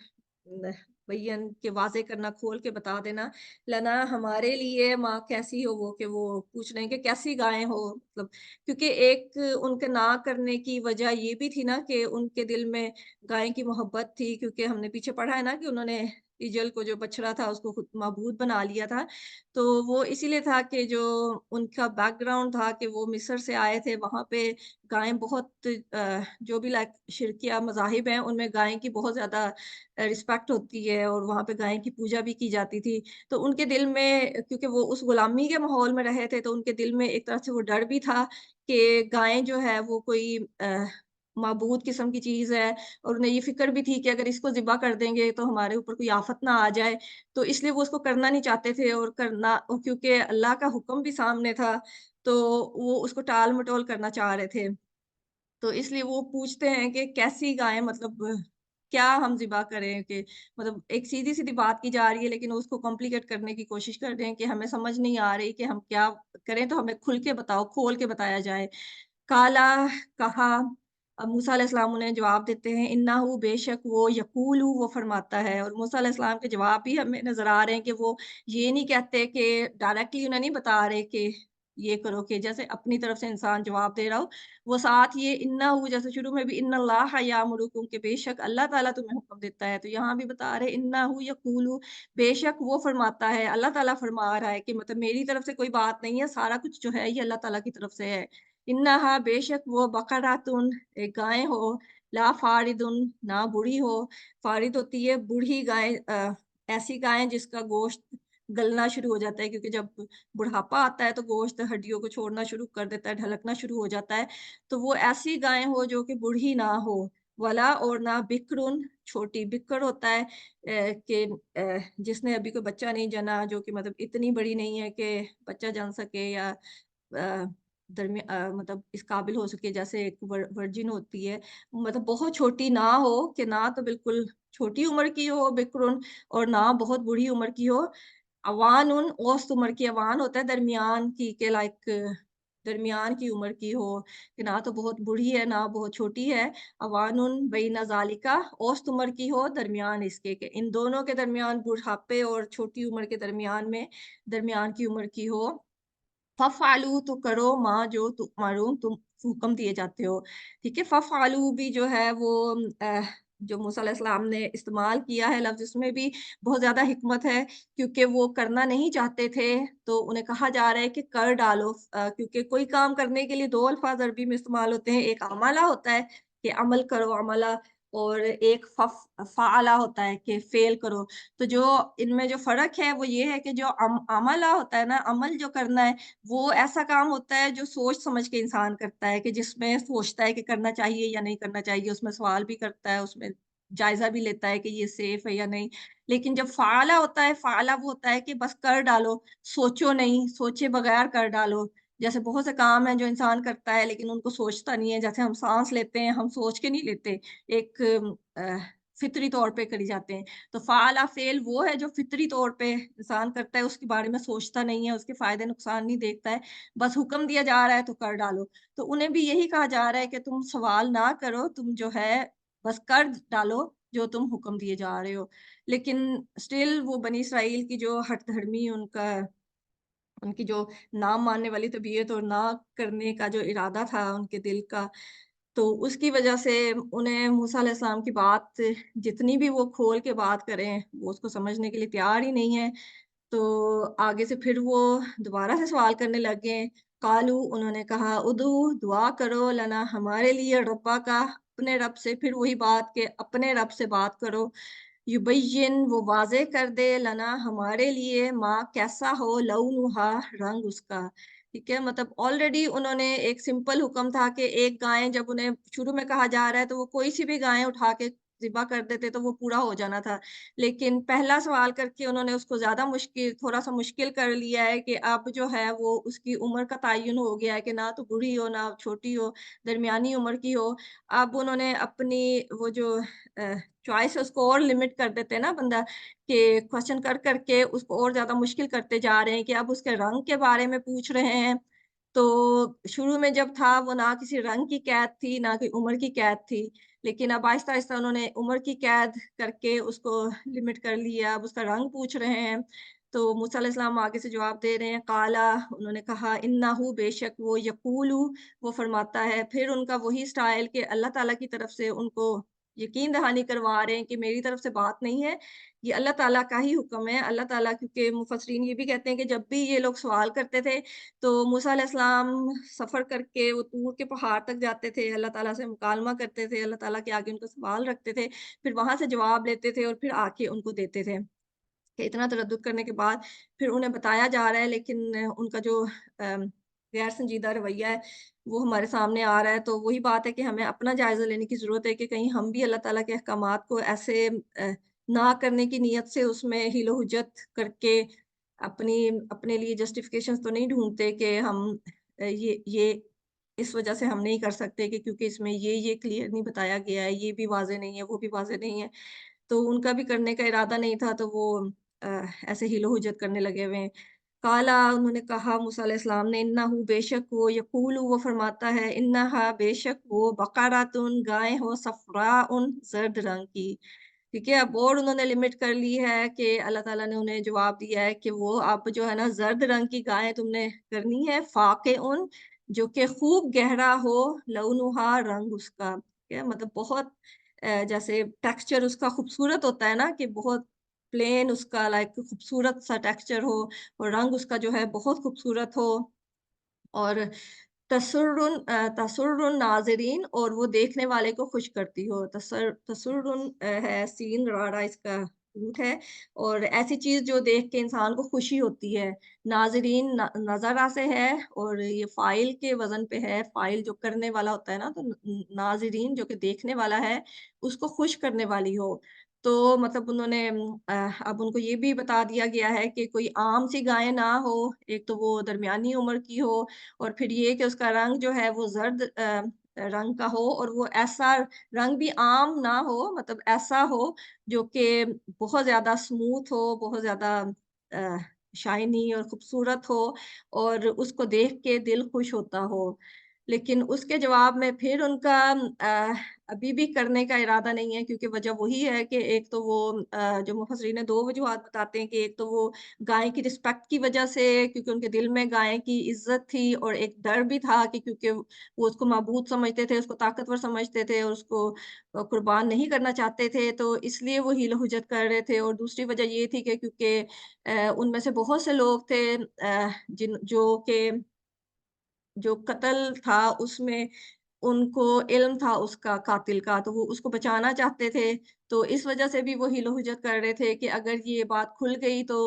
न बय्यन के वाज़े करना, खोल के बता देना, लना हमारे लिए माँ कैसी हो वो कि वो पूछ रहे हैं कि कैसी गायें हो मतलब क्योंकि एक उनके ना करने की वजह ये भी थी ना कि उनके दिल में गाय की मोहब्बत थी क्योंकि हमने पीछे पढ़ा है ना कि उन्होंने इजल को जो बछड़ा था उसको खुद माबूद बना लिया था। तो वो इसीलिए था कि जो उनका बैकग्राउंड था कि वो मिस्र से आए थे, वहाँ पे गायें बहुत जो भी लाइक शिरकिया मज़ाहिब हैं उनमें गाय की बहुत ज़्यादा रिस्पेक्ट होती है और वहाँ पे गाय की पूजा भी की जाती थी। तो उनके दिल में क्योंकि वो उस गुलामी के माहौल में रहे थे तो उनके दिल में एक तरह से वो डर भी था कि गाय जो है वो कोई माबूद किस्म की चीज़ है और उन्हें ये फ़िक्र भी थी कि अगर इसको ज़िबा कर देंगे तो हमारे ऊपर कोई आफ़त ना आ जाए। तो इसलिए वो उसको करना नहीं चाहते थे और करना और क्योंकि अल्लाह का हुक्म भी सामने था, तो वो उसको टाल-मटोल करना चाह रहे थे। तो इसलिए वो पूछते हैं कि कैसी गाय मतलब क्या हम ज़िबा करें कि मतलब एक सीधी-सीधी बात की जा रही है लेकिन उसको कॉम्प्लिकेट करने की कोशिश कर रहे हैं कि हमें समझ नहीं आ रही कि हम क्या करें, तो हमें खुल के बताओ, खोल के बताया जाए। काला कहा मूसा अलैहिस्सलाम उन्हें जवाब देते हैं इन्नहु बेशक वो यकूलु वो फरमाता है और मूसा अलैहिस्सलाम के जवाब भी हमें नज़र आ रहे हैं कि वो ये नहीं कहते कि डायरेक्टली उन्हें नहीं बता रहे कि ये करो कि जैसे अपनी तरफ से इंसान जवाब दे रहा हो, वो साथ ये इन्नहु जैसे शुरू में भी इन्नल्लाह यामुरुकुम के बेशक अल्लाह ताला तुम्हें हुक्म देता है, तो यहाँ भी बता रहे इन्नहु यकूलु बेशक वो फरमाता है, अल्लाह ताला फरमा रहा है कि मतलब मेरी तरफ से कोई बात नहीं है, सारा कुछ जो है ये अल्लाह ताला की तरफ से है। इन्नहा बेशक वो बकरातुन एक गाय हो, ला फारिदुन ना बूढ़ी हो, फारिद होती है बूढ़ी गाय ऐसी गाय जिसका गोश्त गलना शुरू हो जाता है क्योंकि जब बुढ़ापा आता है तो गोश्त हड्डियों को छोड़ना शुरू कर देता है, ढलकना शुरू हो जाता है। तो वो ऐसी गाय हो जो कि बूढ़ी ना हो, वला और ना बिक्रुन छोटी बिक्र होता है कि जिसने अभी कोई बच्चा नहीं जना जो कि मतलब इतनी बड़ी नहीं है कि बच्चा जन सके या मतलब इस काबिल हो सके जैसे एक वर्जिन होती है, मतलब बहुत छोटी ना हो कि ना तो बिल्कुल छोटी उम्र की हो बिक्रुन और ना बहुत बूढ़ी उम्र की हो। अवानुन औसत उम्र की अवान होता है दरमियान की के लाइक दरमियान की उम्र की हो कि ना तो बहुत बूढ़ी है ना बहुत छोटी है। अवानुन बैन ज़ालिका औसत उम्र की हो दरमियान इसके के इन दोनों के दरमियान बुढ़ापे और छोटी उम्र के दरमियान में दरमियान की उम्र की हो। फ़फ़अलू तो करो माँ जो तु'मरून तुम हुक्म दिए जाते हो। ठीक है? फ़फ़अलू भी जो है वो अ, जो मूसा अलैहिस्सलाम ने इस्तेमाल किया है लफ़्ज़ उसमें भी बहुत ज़्यादा हिकमत है क्योंकि वो करना नहीं चाहते थे, तो उन्हें कहा जा रहा है कि कर डालो क्योंकि कोई काम करने के लिए 2 अल्फ़ाज़ अरबी में इस्तेमाल होते हैं, एक अमला होता है कि अमल करो अमला और एक फ़अला होता है कि फ़ेल करो। तो जो इनमें जो फ़र्क है वो ये है कि जो अमला होता है ना, अमल जो करना है वो ऐसा काम होता है जो सोच समझ के इंसान करता है कि जिसमें सोचता है कि करना चाहिए या नहीं करना चाहिए, उसमें सवाल भी करता है, उसमें जायज़ा भी लेता है कि ये सेफ है या नहीं। लेकिन जब फ़ाला होता है, फ़ाला वो होता है कि बस कर डालो, सोचो नहीं, सोचे बगैर कर डालो। जैसे बहुत से काम हैं जो इंसान करता है लेकिन उनको सोचता नहीं है, जैसे हम साँस लेते हैं, हम सोच के नहीं लेते। एक अ, फ़ितरी तौर पे करी जाते हैं। तो फ़ाला फ़ेल वो है जो फ़ितरी तौर पे इंसान करता है, उसके बारे में सोचता नहीं है, उसके फ़ायदे नुकसान नहीं देखता है, बस हुक्म दिया जा रहा है तो कर डालो। तो उन्हें भी यही कहा जा रहा है कि तुम सवाल ना करो, तुम जो है बस कर डालो जो तुम हुक्म दिए जा रहे हो। लेकिन स्टिल वो बनी इसराइल की जो हठधर्मी उनकी जो ना मानने वाली तबीयत और ना करने का जो इरादा था उनके दिल का, तो उसकी वजह से उन्हें मूसा अलैहिस्सलाम की बात जितनी भी वो खोल के बात करें, वो उसको समझने के लिए तैयार ही नहीं है। तो आगे से फिर वो दोबारा से सवाल करने लग गए। कालू उन्होंने कहा उदू दुआ करो लना हमारे लिए रब्बा का अपने रब से फिर वही बात कि अपने रब से बात करो। युबय्यिन वो वाज़े कर दे लना हमारे लिए माँ कैसा हो लौनुहा रंग उसका। ठीक है? मतलब ऑलरेडी उन्होंने एक सिंपल हुक्म था कि एक गाय जब उन्हें शुरू में कहा जा रहा है तो वो कोई सी भी गाय उठा के ज़िबा कर देते तो वो पूरा हो जाना था। लेकिन पहला सवाल करके उन्होंने उसको ज़्यादा मुश्किल थोड़ा-सा मुश्किल कर लिया है कि अब जो है वो उसकी उम्र का तयन हो गया है कि ना तो बूढ़ी हो, ना छोटी हो, दरमियानी उम्र की हो। अब उन्होंने अपनी वो जो चॉइस है उसको और लिमिट कर देते हैं ना बंदा कि क्वेश्चन कर के उसको और ज़्यादा मुश्किल करते जा रहे हैं कि अब उसके रंग के बारे में पूछ रहे हैं। तो शुरू में जब था वो ना किसी रंग की कैद थी, ना कोई उम्र की कैद थी। लेकिन अब आहिस्ता-आहिस्ता उन्होंने उम्र की कैद करके उसको लिमिट कर लिया, अब उसका रंग पूछ रहे हैं। तो मूसा अलैहिस्सलाम आगे से जवाब दे रहे हैं, काला उन्होंने कहा इन्नहु बेशक वो यक़ूलु वो फरमाता है। फिर उनका वही स्टाइल कि अल्लाह ताला की तरफ से उनको यकीन दहानी करवा रहे हैं कि मेरी तरफ से बात नहीं है, ये अल्लाह ताला का ही हुक्म है। अल्लाह ताला क्योंकि मुफस्सिरीन ये भी कहते हैं कि जब भी ये लोग सवाल करते थे, तो मूसा अलैहिस्सलाम सफ़र करके वो तूर के पहाड़ तक जाते थे, अल्लाह ताला से मुकालमा करते थे, अल्लाह ताला के आगे उनका सवाल रखते थे, फिर वहाँ से जवाब लेते थे और फिर आके उनको देते थे। कि इतना तरद्दुद करने के बाद फिर उन्हें बताया जा रहा है लेकिन उनका जो गैर संजीदा रवैया है, वो हमारे सामने आ रहा है। तो वही बात है कि हमें अपना जायज़ा लेने की ज़रूरत है कि कहीं हम भी अल्लाह ताला के अहकामात को ऐसे ना करने की नीयत से उसमें हीलो-हुज्जत करके अपनी अपने लिए जस्टिफ़िकेशंस तो नहीं ढूँढते कि हम ये इस वज़ह से हम नहीं कर सकते कि क्योंकि इसमें ये क्लियर नहीं बताया गया है, ये भी वाज़ेह नहीं है, वो भी वाज़ेह नहीं है। तो उनका भी करने का इरादा नहीं था, तो वो अ, ऐसे हीलो-हुज्जत करने लगे हुए हैं। काला उन्होंने कहा मूसा अलैहिस्सलाम ने इन्नहु बेशक वो यक़ूलु वो फरमाता है इन्नहा बेशक वो बक़रातुन गाय हो सफ़राउन ज़र्द रंग की। ठीक है? अब और उन्होंने लिमिट कर ली है कि अल्लाह ताला ने उन्हें जवाब दिया है कि वो अब जो है ना ज़र्द रंग की गाय तुमने करनी है फ़ाक़िउन जो कि खूब गहरा हो लौनुहा रंग उसका। ठीक है? मतलब बहुत जैसे टेक्सचर उसका खूबसूरत होता है ना कि बहुत प्लेन उसका लाइक खूबसूरत सा टेक्सचर हो और रंग उसका जो है बहुत खूबसूरत हो और तसुर्रुन नाज़रीन और वो देखने वाले को खुश करती हो। तसुर्रुन है सीन रारा इसका रूट है और ऐसी चीज़ जो देख के इंसान को खुशी होती है। नाज़रीन नज़रा से है और ये फ़ाइल के वज़न पे है, फ़ाइल जो करने वाला होता है ना तो नाज़रीन जो कि देखने वाला है, उसको खुश करने वाली हो। तो मतलब उन्होंने अब उनको ये भी बता दिया गया है कि कोई आम सी गाय ना हो, एक तो वो दरमियानी उम्र की हो और फिर ये कि उसका रंग जो है वो ज़र्द रंग का हो और वो ऐसा रंग भी आम ना हो मतलब ऐसा हो जो कि बहुत ज़्यादा स्मूथ हो, बहुत ज़्यादा अ, शाइनी और खूबसूरत हो और उसको देख के दिल खुश होता हो। लेकिन उसके जवाब में फिर उनका अभी भी करने का इरादा नहीं है क्योंकि वजह वही है कि एक तो वो जो मुफस्सिरीन ने 2 वजूहात बताते हैं कि एक तो वो गाय की रिस्पेक्ट की वजह से क्योंकि उनके दिल में गाय की इज़्ज़त थी और एक डर भी था कि क्योंकि वो उसको माबूद समझते थे, उसको ताकतवर समझते थे और उसको कुर्बान नहीं करना चाहते थे, तो इसलिए वो हील-हुज्जत कर रहे थे और दूसरी वजह ये थी कि क्योंकि उनमें से बहुत से लोग थे जिन जो कत्ल था उसमें उनको इल्म था उसका कातिल का, तो वो उसको बचाना चाहते थे। तो इस वज़ह से भी वो हीलो-हुज्जत कर रहे थे कि अगर ये बात खुल गई तो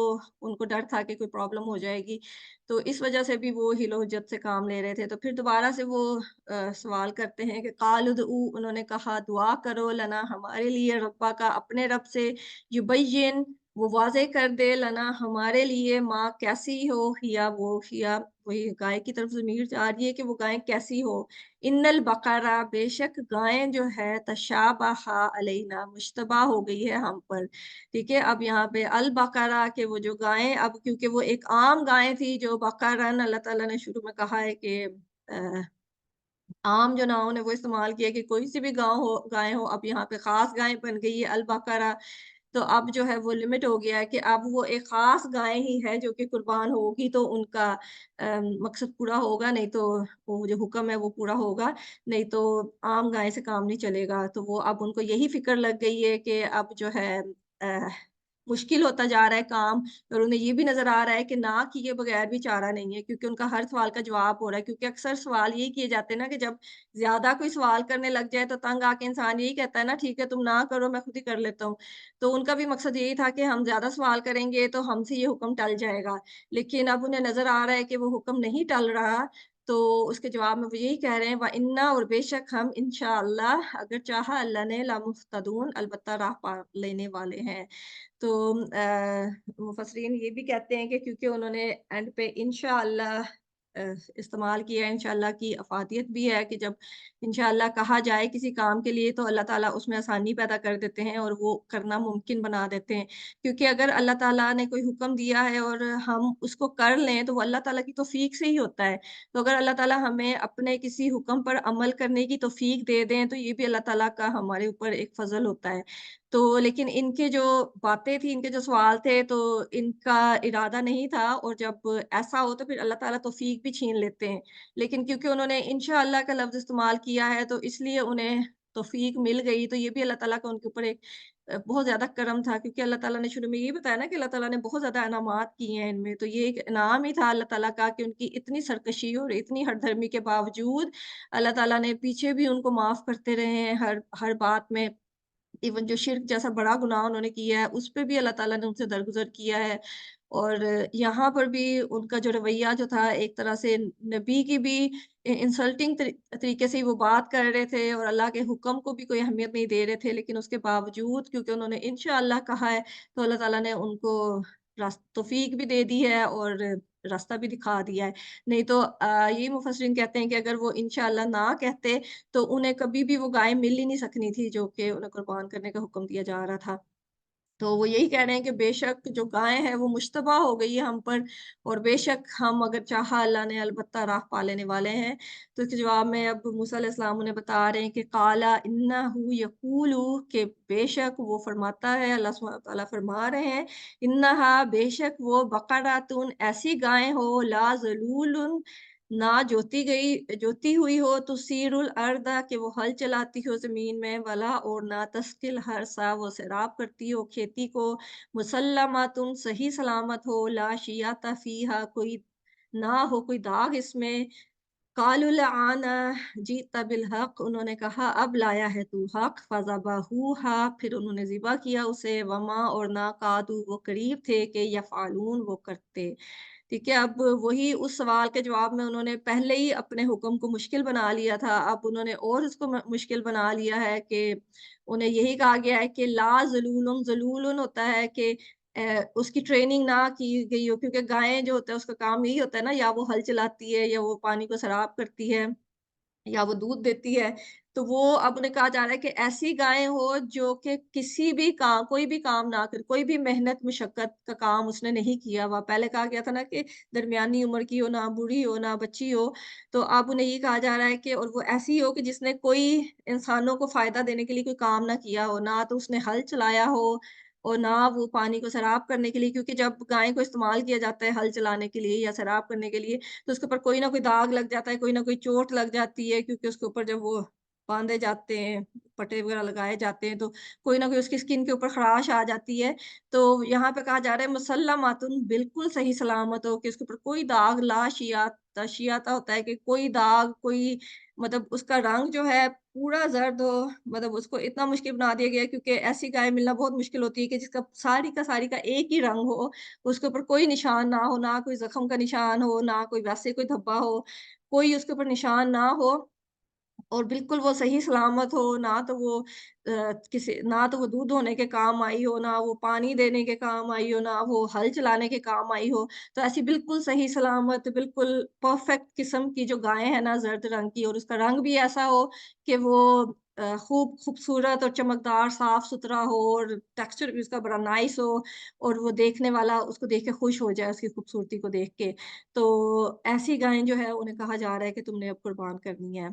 उनको डर था कि कोई प्रॉब्लम हो जाएगी। तो इस वज़ह से भी वो हीलो-हुज्जत से काम ले रहे थे। तो फिर दोबारा से वो सवाल करते हैं कि क़ाल उदऊ उन्होंने कहा दुआ करो लना हमारे लिए रब्बा का अपने रब से युबय्यिन वो वाज़े कर दे लना हमारे लिए माँ कैसी हो हिया वो हिया वही गाय की तरफ ज़मीर जा रही है कि वो गाय कैसी हो। इन्नल बक़रा बेशक गाय जो है तशाबहा अलैना मुश्तबा हो गई है हम पर। ठीक है? अब यहाँ पे अल बक़रा के वो जो गायें अब क्योंकि वो एक आम गाय थी जो बक़रन अल्लाह ताला ने शुरू में कहा है कि अ आम जो नाउन है वो इस्तेमाल किया कि कोई सी भी गाय हो, अब यहाँ पे ख़ास गाय बन गई है अल-बक़रा। तो अब जो है वो लिमिट हो गया है कि अब वो एक ख़ास गाय ही है जो कि कुर्बान होगी तो उनका मकसद पूरा होगा, नहीं तो वो जो हुक्म है वो पूरा होगा, नहीं तो आम गाय से काम नहीं चलेगा। तो वो अब उनको यही फ़िक्र लग गई है कि अब जो है मुश्किल होता जा रहा है काम और उन्हें ये भी नज़र आ रहा है कि ना किए बगैर भी चारा नहीं है क्योंकि उनका हर सवाल का जवाब हो रहा है क्योंकि अक्सर सवाल यही किए जाते हैं ना कि जब ज़्यादा कोई सवाल करने लग जाए तो तंग आके इंसान यही कहता है ना ठीक है तुम ना करो मैं खुद ही कर लेता हूँ। तो उनका भी मकसद यही था कि हम ज़्यादा सवाल करेंगे तो हमसे ये हुक्म टल जाएगा। लेकिन अब उन्हें नज़र आ रहा है कि वो हुक्म नहीं टल रहा, तो उसके जवाब में वो यही कह रहे हैं व इन्ना और बेशक हम इंशाअल्लाह अगर चाहा अल्लाह ने लामुहतदून अलबत्ता राह पा लेने वाले हैं। तो मुफस्सिरीन ये भी कहते हैं कि क्योंकि उन्होंने एंड पे इंशाअल्लाह इस्तेमाल किया है, इंशाअल्लाह की अफ़ादियत भी है कि जब इंशाअल्लाह कहा जाए किसी काम के लिए तो अल्लाह ताला उसमें आसानी पैदा कर देते हैं और वो करना मुमकिन बना देते हैं। क्योंकि अगर अल्लाह ताला ने कोई हुक्म दिया है और हम उसको कर लें तो वो अल्लाह ताला की तौफ़ीक से ही होता है। तो अगर अल्लाह ताला हमें अपने किसी हुक्म पर अमल करने की तौफ़ीक दे दें तो ये भी अल्लाह ताला का हमारे ऊपर एक फ़ज़ल होता है। तो लेकिन इनके जो बातें थी, इनके जो सवाल थे, तो इनका इरादा नहीं था और जब ऐसा हो तो फिर अल्लाह ताला तौफ़ीक भी छीन लेते हैं। लेकिन क्योंकि उन्होंने इंशाअल्लाह का लफ़्ज़ इस्तेमाल किया है, तो इसलिए उन्हें तौफ़ीक मिल गई। तो ये भी अल्लाह ताला का उनके ऊपर एक बहुत ज़्यादा करम था क्योंकि अल्लाह ताला ने शुरू में यही बताया ना कि अल्लाह ताला ने बहुत ज़्यादा इनामात किए हैं इनमें। तो ये एक इनाम ही था अल्लाह ताला का कि उनकी इतनी सरकशी और इतनी हठधर्मी के बावजूद अल्लाह ताला ने पीछे भी उनको माफ़ करते रहे हैं हर हर बात में। इवन जो शिर्क जैसा बड़ा गुनाह उन्होंने किया है, उस पे भी अल्लाह ताला ने उनसे दरगुज़र किया है। और यहाँ पर भी उनका जो रवैया जो था एक तरह से नबी की भी इंसल्टिंग तरीके से ही वो बात कर रहे थे और अल्लाह के हुक्म को भी कोई अहमियत नहीं दे रहे थे। लेकिन उसके बावजूद क्योंकि उन्होंने इंशाअल्लाह कहा है, तो अल्लाह ताला ने उनको तौफ़ीक भी दे दी है और रास्ता भी दिखा दिया है। नहीं तो यही मुफस्सिरीन कहते हैं कि अगर वो इंशाअल्लाह ना कहते तो उन्हें कभी भी वो गाय मिल ही नहीं सकनी थी जो कि उन्हें कुर्बान करने का हुक्म दिया जा रहा था। तो वो यही कह रहे हैं कि बेशक जो गाय है वो मुश्तबा हो गई है हम पर और बेशक हम अगर चाहा अल्लाह ने अलबत्ता राह पा लेने वाले हैं। तो इसके जवाब में अब मूसा अलैहिस्सलाम उन्हें बता रहे हैं कि काला इन्नहु यक़ूलु कि बेशक वो फरमाता है अल्लाह सुब्हानहू व तआला फरमा रहे हैं इन्नहा बेशक वो बक़रातुन ऐसी गाय हो ला ज़लूलुन ना जोती हुई हो तुसीरुल अर्दा कि वो हल चलाती हो ज़मीन में वला और ना तस्किल हरसा वो सैराब करती हो खेती को मुसल्लमातुन सही सलामत हो ला शियाता फ़ीहा कोई ना हो कोई दाग इसमें क़ालुल आना जीता बिल हक़ उन्होंने कहा अब लाया है तू हक़ फ़ज़बहूहा फिर उन्होंने ज़िबा किया उसे वमा और ना कादू वो करीब थे कि यफ़अलून वो करते। ठीक है, अब वही उस सवाल के जवाब में उन्होंने पहले ही अपने हुक्म को मुश्किल बना लिया था, अब उन्होंने और उसको मुश्किल बना लिया है कि उन्हें यही कहा गया है कि ला ज़लूलुन ज़लूलुन होता है कि उसकी ट्रेनिंग ना की गई हो क्योंकि गायें जो होता है उसका काम यही होता है ना या वो हल चलाती है या वो पानी को सराब करती है। या वो दूध देती है, तो वो अब उन्हें कहा जा रहा है कि ऐसी गायें हो जो कि किसी भी काम कोई भी काम ना करे, कोई भी मेहनत मशक्कत का काम उसने नहीं किया हुआ। पहले कहा गया था ना कि दरमियानी उम्र की हो, ना बूढ़ी हो, ना बच्ची हो, तो अब उन्हें ये कहा जा रहा है कि और वो ऐसी हो कि जिसने कोई इंसानों को फ़ायदा देने के लिए कोई काम ना किया हो, ना तो उसने हल चलाया हो और ना वो पानी को सैराब करने के लिए क्योंकि जब गाय को इस्तेमाल किया जाता है हल चलाने के लिए या सैराब करने के लिए, तो उसके ऊपर कोई ना कोई दाग लग जाता है, कोई ना कोई चोट लग जाती है क्योंकि उसके ऊपर जब वो बाँधे जाते हैं, पट्टे वग़ैरह लगाए जाते हैं, तो कोई ना कोई उसकी स्किन के ऊपर ख़राश आ जाती है। तो यहाँ पे कहा जा रहा है मुसल्लमातुन बिल्कुल सही सलामत हो कि उसके ऊपर कोई दाग ला शियाता शियाता होता है कि कोई दाग, कोई मतलब उसका रंग जो है पूरा ज़र्द हो, मतलब उसको इतना मुश्किल बना दिया गया है क्योंकि ऐसी गाय मिलना बहुत मुश्किल होती है कि जिसका सारी का सारी का एक ही रंग हो, उसके ऊपर कोई निशान ना हो, ना कोई ज़ख्म का निशान हो, ना कोई वैसे कोई धब्बा हो, कोई उसके ऊपर निशान ना हो और बिल्कुल वो सही सलामत हो, ना तो वो दूध होने के काम आई हो, ना वो पानी देने के काम आई हो, ना वो हल चलाने के काम आई हो। तो ऐसी बिल्कुल सही सलामत, बिल्कुल परफ़ेक्ट किस्म की जो गाय है ना ज़र्द रंग की और उसका रंग भी ऐसा हो कि वो खूब खूबसूरत और चमकदार, साफ-सुथरा हो और टेक्सचर भी उसका बड़ा नाइस हो और वो देखने वाला उसको देख के खुश हो जाए उसकी खूबसूरती को देख के। तो ऐसी गाय जो है उन्हें कहा जा रहा है कि तुमने अब कुर्बान करनी है।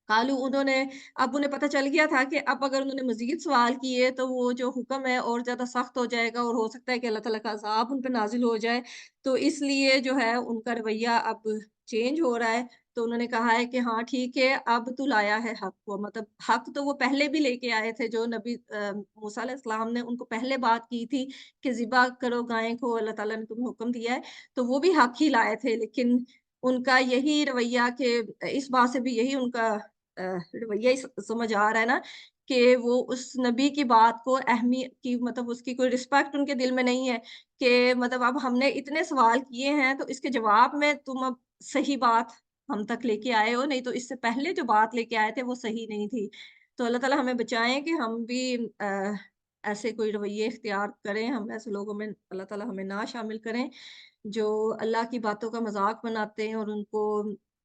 कालू उन्होंने अब उन्हें पता चल गया था कि अब अगर उन्होंने मज़ीद सवाल किए तो वो जो हुक्म है और ज़्यादा सख्त हो जाएगा और हो सकता है कि अल्लाह ताला का अज़ाब उन पे नाज़िल हो जाए। तो इसलिए जो है उनका रवैया अब चेंज हो रहा है। تو انہوں نے کہا ہے کہ ہاں ٹھیک ہے، اب تو لایا ہے حق کو، مطلب حق تو وہ پہلے بھی لے کے آئے تھے، جو نبی موسیٰ علیہ السلام نے ان کو پہلے بات کی تھی کہ ذبح کرو گائے کو، اللہ تعالیٰ نے تمہیں حکم دیا ہے، تو وہ بھی حق ہی لائے تھے، لیکن ان کا یہی رویہ کہ اس بات سے بھی یہی ان کا رویہ سمجھ آ رہا ہے نا کہ وہ اس نبی کی بات کو اہمیت کی، مطلب اس کی کوئی رسپیکٹ ان کے دل میں نہیں ہے کہ مطلب اب ہم نے اتنے سوال کیے ہیں تو اس کے جواب میں تم اب صحیح بات ہم تک لے کے آئے ہو، نہیں تو اس سے پہلے جو بات لے کے آئے تھے وہ صحیح نہیں تھی۔ تو اللہ تعالیٰ ہمیں بچائیں کہ ہم بھی ایسے کوئی رویے اختیار کریں، ہم ایسے لوگوں میں اللہ تعالیٰ ہمیں نہ شامل کریں جو اللہ کی باتوں کا مذاق بناتے ہیں اور ان کو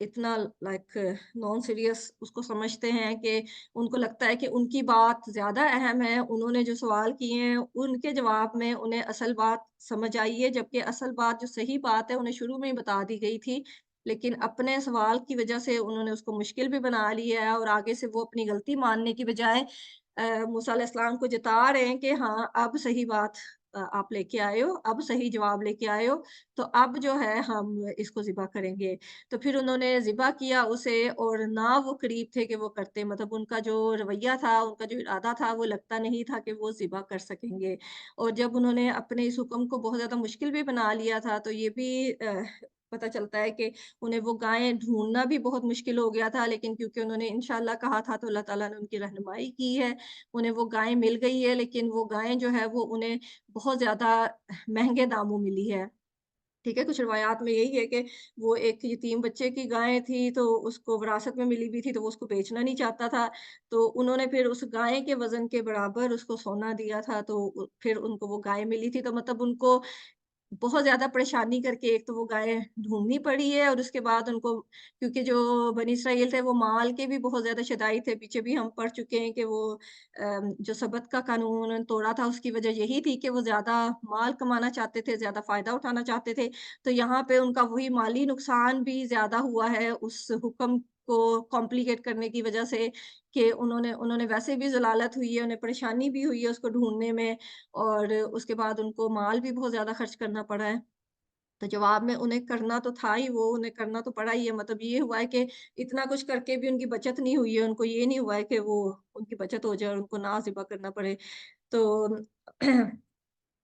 اتنا لائک نان سیریس اس کو سمجھتے ہیں کہ ان کو لگتا ہے کہ ان کی بات زیادہ اہم ہے، انہوں نے جو سوال کیے ہیں ان کے جواب میں انہیں اصل بات سمجھ آئی ہے، جبکہ اصل بات جو صحیح بات ہے انہیں شروع میں ہی بتا دی گئی تھی، لیکن اپنے سوال کی وجہ سے انہوں نے اس کو مشکل بھی بنا لیا ہے اور آگے سے وہ اپنی غلطی ماننے کی بجائے موسیٰ علیہ السلام کو جتا رہے ہیں کہ ہاں اب صحیح بات آپ لے کے آئے ہو، اب صحیح جواب لے کے آئے ہو، تو اب جو ہے ہم اس کو ذبح کریں گے۔ تو پھر انہوں نے ذبح کیا اسے اور نہ وہ قریب تھے کہ وہ کرتے، مطلب ان کا جو رویہ تھا، ان کا جو ارادہ تھا وہ لگتا نہیں تھا کہ وہ ذبح کر سکیں گے۔ اور جب انہوں نے اپنے اس حکم کو بہت زیادہ مشکل بھی بنا لیا تھا تو یہ بھی پتہ چلتا ہے کہ انہیں وہ گائیں ڈھونڈنا بھی بہت مشکل ہو گیا تھا، لیکن کیونکہ انہوں نے انشاءاللہ کہا تھا تو اللہ تعالیٰ نے ان کی رہنمائی کی ہے، انہیں وہ گائیں مل گئی ہے، لیکن وہ گائیں جو ہے وہ انہیں بہت زیادہ مہنگے داموں ملی ہے۔ ٹھیک ہے، کچھ روایات میں یہی ہے کہ وہ ایک یتیم بچے کی گائے تھی تو اس کو وراثت میں ملی ہوئی تھی تو وہ اس کو بیچنا نہیں چاہتا تھا، تو انہوں نے پھر اس گائے کے وزن کے برابر اس کو سونا دیا تھا، تو پھر ان کو وہ گائے ملی تھی، تو مطلب ان کو بہت زیادہ پریشانی کر کے ایک تو وہ گائے ڈھونڈنی پڑی ہے اور اس کے بعد ان کو، کیونکہ جو بنی اسرائیل تھے وہ مال کے بھی بہت زیادہ شدائی تھے، پیچھے بھی ہم پڑھ چکے ہیں کہ وہ جو سبت کا قانون انہوں نے توڑا تھا اس کی وجہ یہی تھی کہ وہ زیادہ مال کمانا چاہتے تھے، زیادہ فائدہ اٹھانا چاہتے تھے، تو یہاں پہ ان کا وہی مالی نقصان بھی زیادہ ہوا ہے اس حکم کو کمپلیکیٹ کرنے کی وجہ سے کہ انہوں نے ویسے بھی ضلالت ہوئی ہے، انہیں پریشانی بھی ہوئی ہے اس کو ڈھونڈنے میں اور اس کے بعد ان کو مال بھی بہت زیادہ خرچ کرنا پڑا ہے۔ تو جواب میں انہیں کرنا تو تھا ہی وہ، انہیں کرنا تو پڑا ہی ہے، مطلب یہ ہوا ہے کہ اتنا کچھ کر کے بھی ان کی بچت نہیں ہوئی ہے، ان کو یہ نہیں ہوا ہے کہ وہ ان کی بچت ہو جائے اور ان کو نہ ذبح کرنا پڑے۔ تو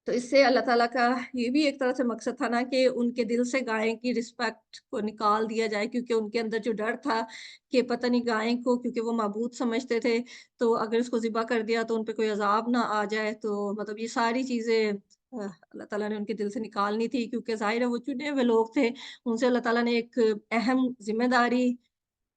تو اس سے اللہ تعالیٰ کا یہ بھی ایک طرح سے مقصد تھا نا کہ ان کے دل سے گائیں کی رسپیکٹ کو نکال دیا جائے، کیونکہ ان کے اندر جو ڈر تھا کہ پتہ نہیں گائیں کو کیونکہ وہ معبود سمجھتے تھے تو اگر اس کو ذبح کر دیا تو ان پہ کوئی عذاب نہ آ جائے، تو مطلب یہ ساری چیزیں اللہ تعالیٰ نے ان کے دل سے نکالنی تھی، کیونکہ ظاہر ہے وہ چنے ہوئے لوگ تھے، ان سے اللہ تعالیٰ نے ایک اہم ذمہ داری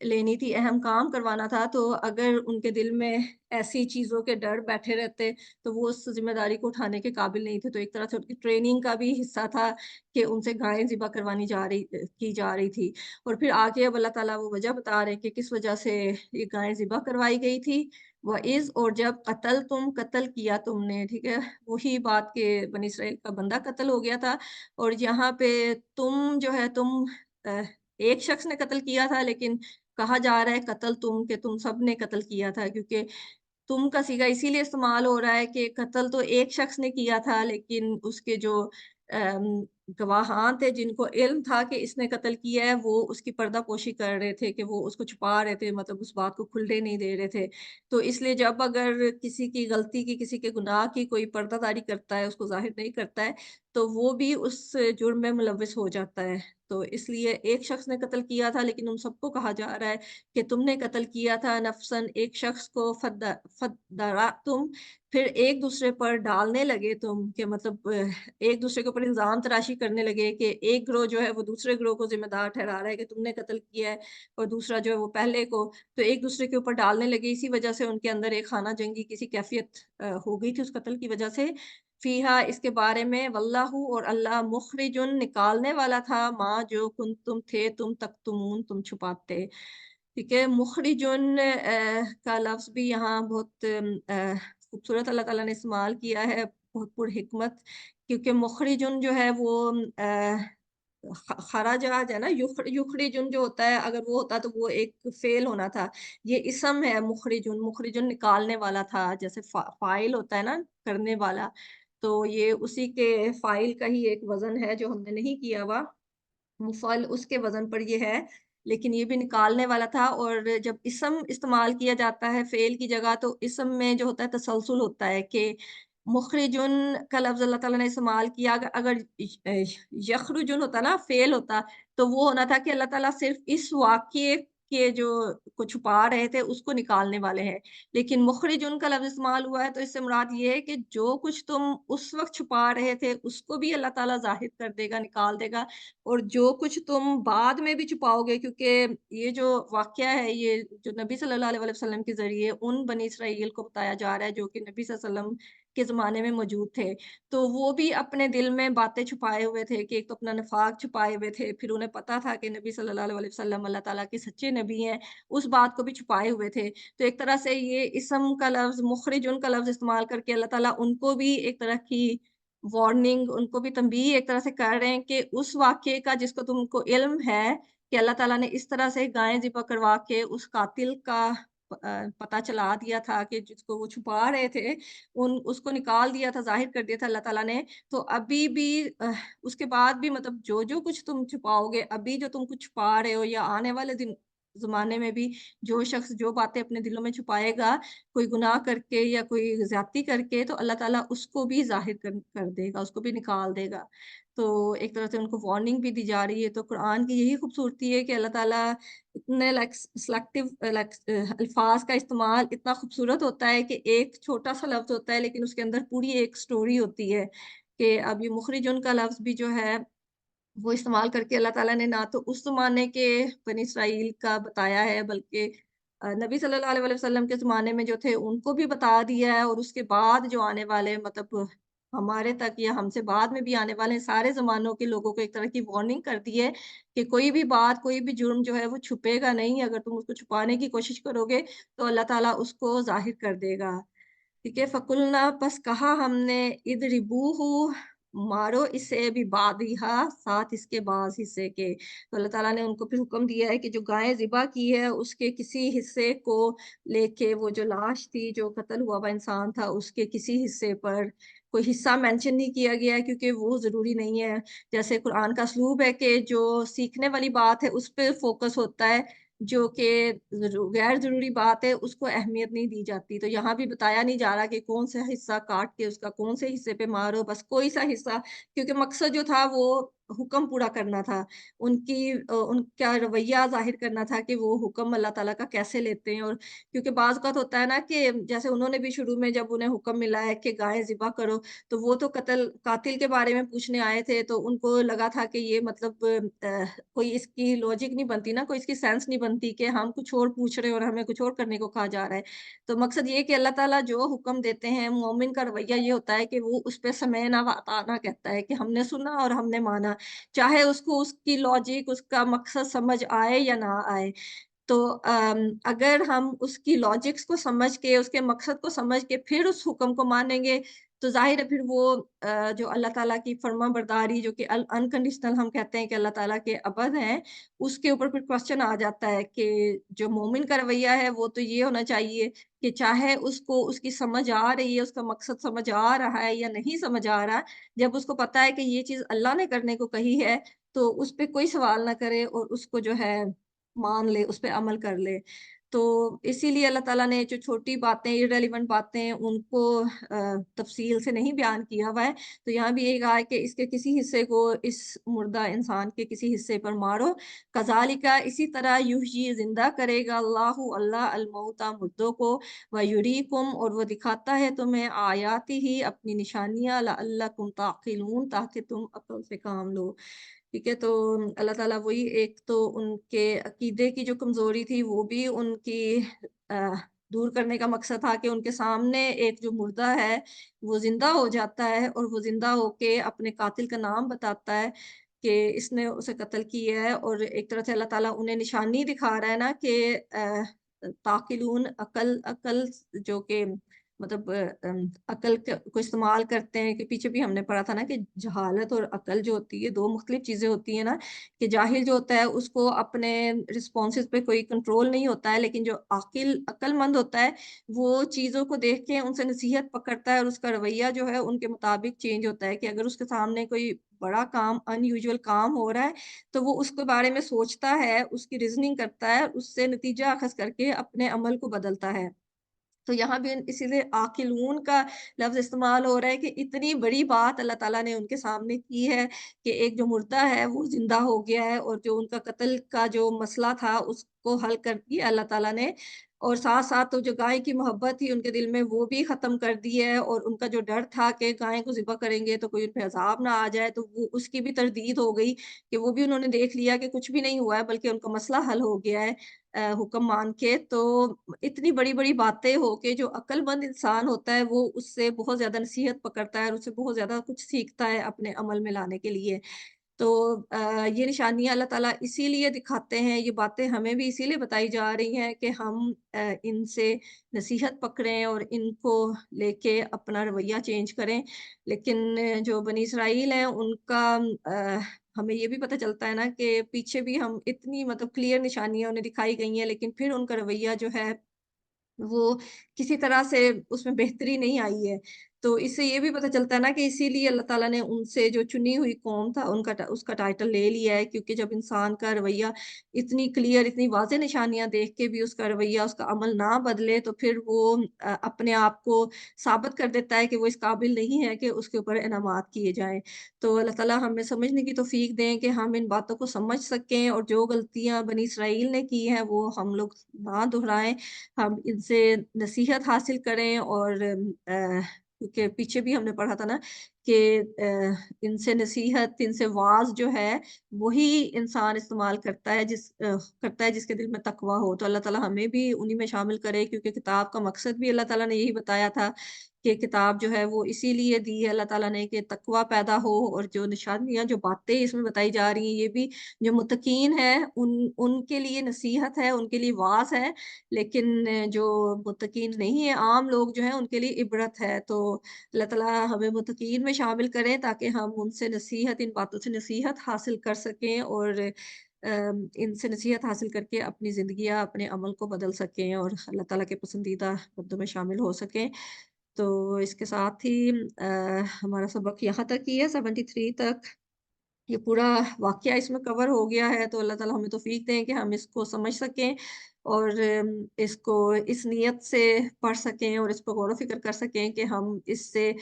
لینی تھی، اہم کام کروانا تھا، تو اگر ان کے دل میں ایسی چیزوں کے ڈر بیٹھے رہتے تو وہ اس ذمہ داری کو اٹھانے کے قابل نہیں تھے، تو ایک طرح سے ان کی ٹریننگ کا بھی حصہ تھا کہ ان سے گائیں ذبح کروانی کی جا رہی تھی۔ اور پھر آگے اب اللہ تعالیٰ وہ وجہ بتا رہے ہیں کہ کس وجہ سے یہ گائیں ذبح کروائی گئی تھی، وَإِذْ اور جب قتل کیا تم نے، ٹھیک ہے، وہی بات کہ بنی اسرائیل کا بندہ قتل ہو گیا تھا اور یہاں پہ تم جو ہے تم ایک شخص نے قتل کیا تھا، لیکن کہا جا رہا ہے قتل تم کہ تم سب نے قتل کیا تھا، کیونکہ تم کا صیغہ اسی لیے استعمال ہو رہا ہے کہ قتل تو ایک شخص نے کیا تھا، لیکن اس کے جو ام، گواہان تھے جن کو علم تھا کہ اس نے قتل کیا ہے وہ اس کی پردہ پوشی کر رہے تھے کہ وہ اس کو چھپا رہے تھے، مطلب اس بات کو کھلنے نہیں دے رہے تھے، تو اس لیے جب اگر کسی کی غلطی کی، کسی کے گناہ کی کوئی پردہ داری کرتا ہے، اس کو ظاہر نہیں کرتا ہے تو وہ بھی اس جرم میں ملوث ہو جاتا ہے، تو اس لیے ایک شخص نے قتل کیا تھا لیکن ان سب کو کہا جا رہا ہے کہ تم نے قتل کیا تھا نفسن ایک شخص کو تم پھر ایک دوسرے پر ڈالنے لگے تم کہ مطلب ایک دوسرے کے اوپر الزام تراشی کرنے لگے کہ ایک گروہ جو ہے وہ دوسرے گروہ کو ذمہ دار ٹھہرا رہا ہے کہ تم نے قتل کیا ہے اور دوسرا جو ہے وہ پہلے کو، تو ایک دوسرے کے اوپر ڈالنے لگے، اسی وجہ سے ان کے اندر ایک خانہ جنگی کسی کیفیت ہو گئی تھی اس قتل کی وجہ سے۔ فیہا اس کے بارے میں واللہ اور اللہ مخرجن نکالنے والا تھا ماں جو تم تھے تم تکتمون تم چھپاتے، ٹھیک ہے، مخرجن کا لفظ بھی یہاں بہت خوبصورت اللہ تعالیٰ نے استعمال کیا ہے، بہت پر حکمت، کیونکہ مخرجن جو ہے وہ خراج ہے نا، یخرجن جو ہوتا ہے اگر وہ ہوتا تو وہ ایک فعل ہونا تھا، یہ اسم ہے مخرجن نکالنے والا تھا، جیسے فاعل ہوتا ہے نا کرنے والا، تو یہ اسی کے فاعل کا ہی ایک وزن ہے جو ہم نے نہیں کیا ہوا، مفعل اس کے وزن پر یہ ہے لیکن یہ بھی نکالنے والا تھا۔ اور جب اسم استعمال کیا جاتا ہے فعل کی جگہ تو اسم میں جو ہوتا ہے تسلسل ہوتا ہے کہ مخرجن کا لفظ اللہ تعالیٰ نے استعمال کیا، اگر یخرجن ہوتا نا فعل ہوتا تو وہ ہونا تھا کہ اللہ تعالیٰ صرف اس واقعے کے جو کو چھپا رہے تھے اس کو نکالنے والے ہیں، لیکن مخرجن کا لفظ استعمال ہوا ہے تو اس سے مراد یہ ہے کہ جو کچھ تم اس وقت چھپا رہے تھے اس کو بھی اللہ تعالیٰ ظاہر کر دے گا، نکال دے گا، اور جو کچھ تم بعد میں بھی چھپاؤ گے، کیونکہ یہ جو واقعہ ہے یہ جو نبی صلی اللہ علیہ وسلم کے ذریعے ان بنی اسرائیل کو بتایا جا رہا ہے جو کہ نبی صلی اللہ علیہ وسلم کے زمانے میں موجود تھے، تو وہ بھی اپنے دل میں باتیں چھپائے ہوئے تھے کہ ایک تو اپنا نفاق چھپائے ہوئے تھے، پھر انہیں پتا تھا کہ نبی صلی اللہ علیہ وسلم اللہ تعالیٰ کے سچے نبی ہیں، اس بات کو بھی چھپائے ہوئے تھے۔ تو ایک طرح سے یہ اسم کا لفظ مخرج ان کا لفظ استعمال کر کے اللہ تعالیٰ ان کو بھی ایک طرح کی وارننگ، ان کو بھی تنبیہ ایک طرح سے کر رہے ہیں کہ اس واقعے کا جس کو تم کو علم ہے کہ اللہ تعالیٰ نے اس طرح سے گائیں ذبح کروا کے اس قاتل کا پتہ چلا دیا تھا کہ جس کو وہ چھپا رہے تھے اس کو نکال دیا تھا، ظاہر کر دیا تھا اللہ تعالیٰ نے، تو ابھی بھی اس کے بعد بھی مطلب جو کچھ تم چھپاؤ گے، ابھی جو تم کچھ چھپا رہے ہو یا آنے والے زمانے میں بھی جو شخص جو باتیں اپنے دلوں میں چھپائے گا کوئی گناہ کر کے یا کوئی زیادتی کر کے، تو اللہ تعالیٰ اس کو بھی ظاہر کر دے گا، اس کو بھی نکال دے گا۔ تو ایک طرح سے ان کو وارننگ بھی دی جا رہی ہے۔ تو قرآن کی یہی خوبصورتی ہے کہ اللہ تعالیٰ اتنے سلیکٹیو الفاظ کا استعمال اتنا خوبصورت ہوتا ہے کہ ایک چھوٹا سا لفظ ہوتا ہے لیکن اس کے اندر پوری ایک سٹوری ہوتی ہے کہ اب یہ مخرجن کا لفظ بھی جو ہے وہ استعمال کر کے اللہ تعالیٰ نے نہ تو اس زمانے کے بنی اسرائیل کا بتایا ہے بلکہ نبی صلی اللہ علیہ وسلم کے زمانے میں جو تھے ان کو بھی بتا دیا ہے، اور اس کے بعد جو آنے والے مطلب ہمارے تک یا ہم سے بعد میں بھی آنے والے سارے زمانوں کے لوگوں کو ایک طرح کی وارننگ کر دی ہے کہ کوئی بھی بات کوئی بھی جرم جو ہے وہ چھپے گا نہیں، اگر تم اس کو چھپانے کی کوشش کرو گے تو اللہ تعالیٰ اس کو ظاہر کر دے گا۔ ٹھیک ہے، فَقُلْنَا پس کہا ہم نے اِضْرِبُوهُ مارو اسے بھی بادیہا ساتھ اس کے بعض حصے کے۔ تو اللہ تعالیٰ نے ان کو پھر حکم دیا ہے کہ جو گائے ذبح کی ہے اس کے کسی حصے کو لے کے، وہ جو لاش تھی جو قتل ہوا ہوا انسان تھا اس کے کسی حصے پر کوئی حصہ مینشن نہیں کیا گیا ہے کیونکہ وہ ضروری نہیں ہے۔ جیسے قرآن کا اسلوب ہے کہ جو سیکھنے والی بات ہے اس پہ فوکس ہوتا ہے، جو کہ غیر ضروری بات ہے اس کو اہمیت نہیں دی جاتی۔ تو یہاں بھی بتایا نہیں جا رہا کہ کون سا حصہ کاٹ کے اس کا کون سے حصے پہ مارو، بس کوئی سا حصہ، کیونکہ مقصد جو تھا وہ حکم پورا کرنا تھا، ان کا رویہ ظاہر کرنا تھا کہ وہ حکم اللہ تعالیٰ کا کیسے لیتے ہیں۔ اور کیونکہ بعض اوقات ہوتا ہے نا کہ جیسے انہوں نے بھی شروع میں جب انہیں حکم ملا ہے کہ گائے ذبح کرو تو وہ تو قاتل کے بارے میں پوچھنے آئے تھے، تو ان کو لگا تھا کہ یہ مطلب کوئی اس کی لاجک نہیں بنتی نا، کوئی اس کی سینس نہیں بنتی کہ ہم کچھ اور پوچھ رہے ہیں اور ہمیں کچھ اور کرنے کو کہا جا رہا ہے۔ تو مقصد یہ کہ اللہ تعالیٰ جو حکم دیتے ہیں مومن کا رویہ یہ ہوتا ہے کہ وہ اس پہ سمعنا و اطعنا کہتا ہے کہ ہم نے سنا اور ہم نے مانا، چاہے اس کو اس کی لاجک اس کا مقصد سمجھ آئے یا نہ آئے۔ تو اگر ہم اس کی لاجکس کو سمجھ کے اس کے مقصد کو سمجھ کے پھر اس حکم کو مانیں گے تو ظاہر ہے پھر وہ جو اللہ تعالیٰ کی فرما برداری جو کہ انکنڈیشنل ہم کہتے ہیں کہ اللہ تعالیٰ کے عبد ہیں، اس کے اوپر پھر کوسچن آ جاتا ہے کہ جو مومن کا رویہ ہے وہ تو یہ ہونا چاہیے کہ چاہے اس کو اس کی سمجھ آ رہی ہے، اس کا مقصد سمجھ آ رہا ہے یا نہیں سمجھ آ رہا، جب اس کو پتا ہے کہ یہ چیز اللہ نے کرنے کو کہی ہے تو اس پہ کوئی سوال نہ کرے اور اس کو جو ہے مان لے، اس پہ عمل کر لے۔ تو اسی لیے اللہ تعالیٰ نے جو چھوٹی باتیں irrelevant باتیں ان کو تفصیل سے نہیں بیان کیا ہوا ہے، تو یہاں بھی یہ کہا ہے کہ اس کے کسی حصے کو اس مردہ انسان کے کسی حصے پر مارو، کذالکا اسی طرح یحیی زندہ کرے گا اللہ الموتیٰ مردوں کو، ویریکم اور وہ دکھاتا ہے تمہیں آیاتی ہی اپنی نشانیاں، لعلکم تعقلون تاکہ تم عقل سے کام لو۔ ٹھیک ہے، تو اللہ تعالیٰ وہی ایک تو ان کے عقیدے کی جو کمزوری تھی وہ بھی ان کی دور کرنے کا مقصد تھا کہ ان کے سامنے ایک جو مردہ ہے وہ زندہ ہو جاتا ہے اور وہ زندہ ہو کے اپنے قاتل کا نام بتاتا ہے کہ اس نے اسے قتل کیا ہے، اور ایک طرح سے اللہ تعالیٰ انہیں نشانی دکھا رہا ہے نا کہ تاقلون عقل جو کہ मतलब अकल को इस्तेमाल करते हैं कि पीछे भी हमने पढ़ा था ना कि जहालत और अकल जो होती है 2 मुख्तलिफ चीज़ें होती हैं ना, कि जाहिल जो होता है उसको अपने रिस्पॉन्सेज़ पे कोई कंट्रोल नहीं होता है, लेकिन जो अक्लमंद होता है वो चीज़ों को देख के उनसे नसीहत पकड़ता है और उसका रवैया जो है उनके मुताबिक चेंज होता है कि अगर उसके सामने कोई बड़ा काम अनयूजुअल काम हो रहा है, तो वो उसके बारे में सोचता है, उसकी रीज़निंग करता है, उससे नतीजा अख़ज़ करके अपने अमल को बदलता है। तो यहाँ भी इसीलिए आकिलून का लफ्ज़ इस्तेमाल हो रहा है कि इतनी बड़ी बात अल्लाह ताला ने उनके सामने की है कि एक जो मुर्दा है वो ज़िंदा हो गया है और जो उनका कत्ल का जो मसला था उसको हल कर दिया अल्लाह ताला ने। और साथ-साथ तो जो गाय की मोहब्बत थी उनके दिल में वो भी ख़त्म कर दी है और उनका जो डर था कि गाय को ज़िबह करेंगे तो कोई उन पे अज़ाब ना आ जाए, तो वो उसकी भी तरदीद हो गई कि वो भी उन्होंने देख लिया कि कुछ भी नहीं हुआ है बल्कि उनका मसला हल हो गया है हुक्म मान के। तो इतनी बड़ी-बड़ी बातें हो के जो अक्लमंद इंसान होता है वो उससे बहुत ज़्यादा नसीहत पकड़ता है और उससे बहुत ज़्यादा कुछ सीखता है अपने अमल में लाने के लिए। तो ये निशानियाँ अल्लाह ताला इसीलिए दिखाते हैं, ये बातें हमें भी इसीलिए बताई जा रही हैं कि हम इनसे नसीहत पकड़ें और इनको लेके अपना रवैया चेंज करें। लेकिन जो बनी इसराइल हैं उनका हमें ये भी पता चलता है ना कि पीछे भी हम इतनी मतलब क्लियर निशानियाँ उन्हें दिखाई गई हैं, लेकिन फिर उनका रवैया जो है वो किसी तरह से उसमें बेहतरी नहीं आई है। तो इससे ये भी पता चलता है ना कि इसीलिए अल्लाह ताला ने उनसे जो चुनी हुई कौम था उसका टाइटल ले लिया है, क्योंकि जब इंसान का रवैया इतनी क्लियर, इतनी वाज़ेह निशानियाँ देख के भी उसका रवैया, उसका अमल ना बदले तो फिर वो अपने आप को साबित कर देता है कि वो इस काबिल नहीं है कि उसके ऊपर इनामात किए जाएँ। तो अल्लाह ताला हमें समझने की तौफ़ीक दें कि हम इन बातों को समझ सकें और जो गलतियाँ बनी इसराइल ने की हैं वो हम लोग ना दोहराएँ। हम इनसे नसीहत हासिल करें और क्योंकि पीछे भी हमने पढ़ा था ना कि इनसे नसीहत, इनसे वाज़ जो है, वही इंसान इस्तेमाल करता है जिसके दिल में तक़वा हो। तो अल्लाह ताला हमें भी उन्हीं में शामिल करे, क्योंकि किताब का मकसद भी अल्लाह ताला ने यही बताया था कि किताब जो है वो इसीलिए दी है अल्लाह ताला ने कि तक़वा पैदा हो, और जो निशानियाँ, जो बातें इसमें बताई जा रही हैं, ये भी जो मुत्तकीन हैं उनके लिए नसीहत है, उनके लिए वाज़ है। लेकिन जो मुत्तकीन नहीं है, आम लोग जो हैं उनके लिए इबरत है। तो अल्लाह ताला हमें मुत्तकीन में शामिल करें ताकि हम उनसे नसीहत, इन बातों से नसीहत हासिल कर सकें और इनसे नसीहत हासिल करके अपनी ज़िंदगियाँ, अपने अमल को बदल सकें और अल्लाह ताला के पसंदीदा बंदों में शामिल हो सकें। तो इसके साथ ही हमारा सबक यहाँ तक ही है, 73 तक। ये पूरा वाक़या इसमें कवर हो गया है, तो अल्लाह ताला हमें तौफ़ीक दें कि हम इसको समझ सकें और इसको इस नियत से पढ़ सकें और इस पर गौर व फ़िक्र कर सकें कि हम इससे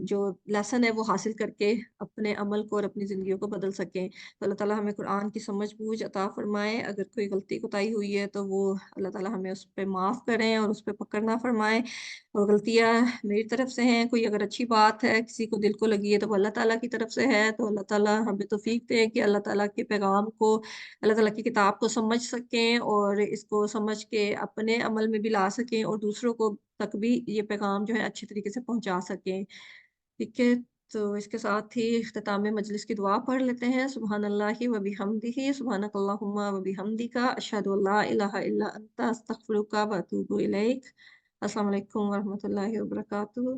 जो लेसन है वो हासिल करके अपने अमल को और अपनी ज़िंदगियों को बदल सकें। तो अल्लाह ताला हमें कुरान की समझ-बूझ अता फ़रमाए। अगर कोई गलती-कोताही हुई है तो वो अल्लाह ताला हमें उस पे माफ़ करें और उस पे पकड़ ना फ़रमाएँ। और गलतियाँ मेरी तरफ से हैं, कोई अगर अच्छी बात है, किसी को दिल को लगी है तो वो अल्लाह ताला की तरफ से है, तो अल्लाह ताला हमें तौफ़ीक दे कि अल्लाह ताला के पैगाम को, अल्लाह ताला की किताब को समझ सकें और इसको समझ के अपने अमल में भी ला सकें और दूसरों को तक भी ये पैगाम जो है अच्छे तरीके से पहुँचा सकें। ठीक है? तो इसके साथ ही इख्तिताम मजलिस की दुआ पढ़ लेते हैं। सुब्हानल्लाहि व बिहम्दिही, सुब्हानकल्लाहुम्मा व बिहम्दिका, अशहदु अल्ला इलाहा इल्ला अंता, अस्तगफिरुका व अतूबु इलैक। अस्सलामु अलैकुम व रहमतुल्लाहि व बरकातुहू।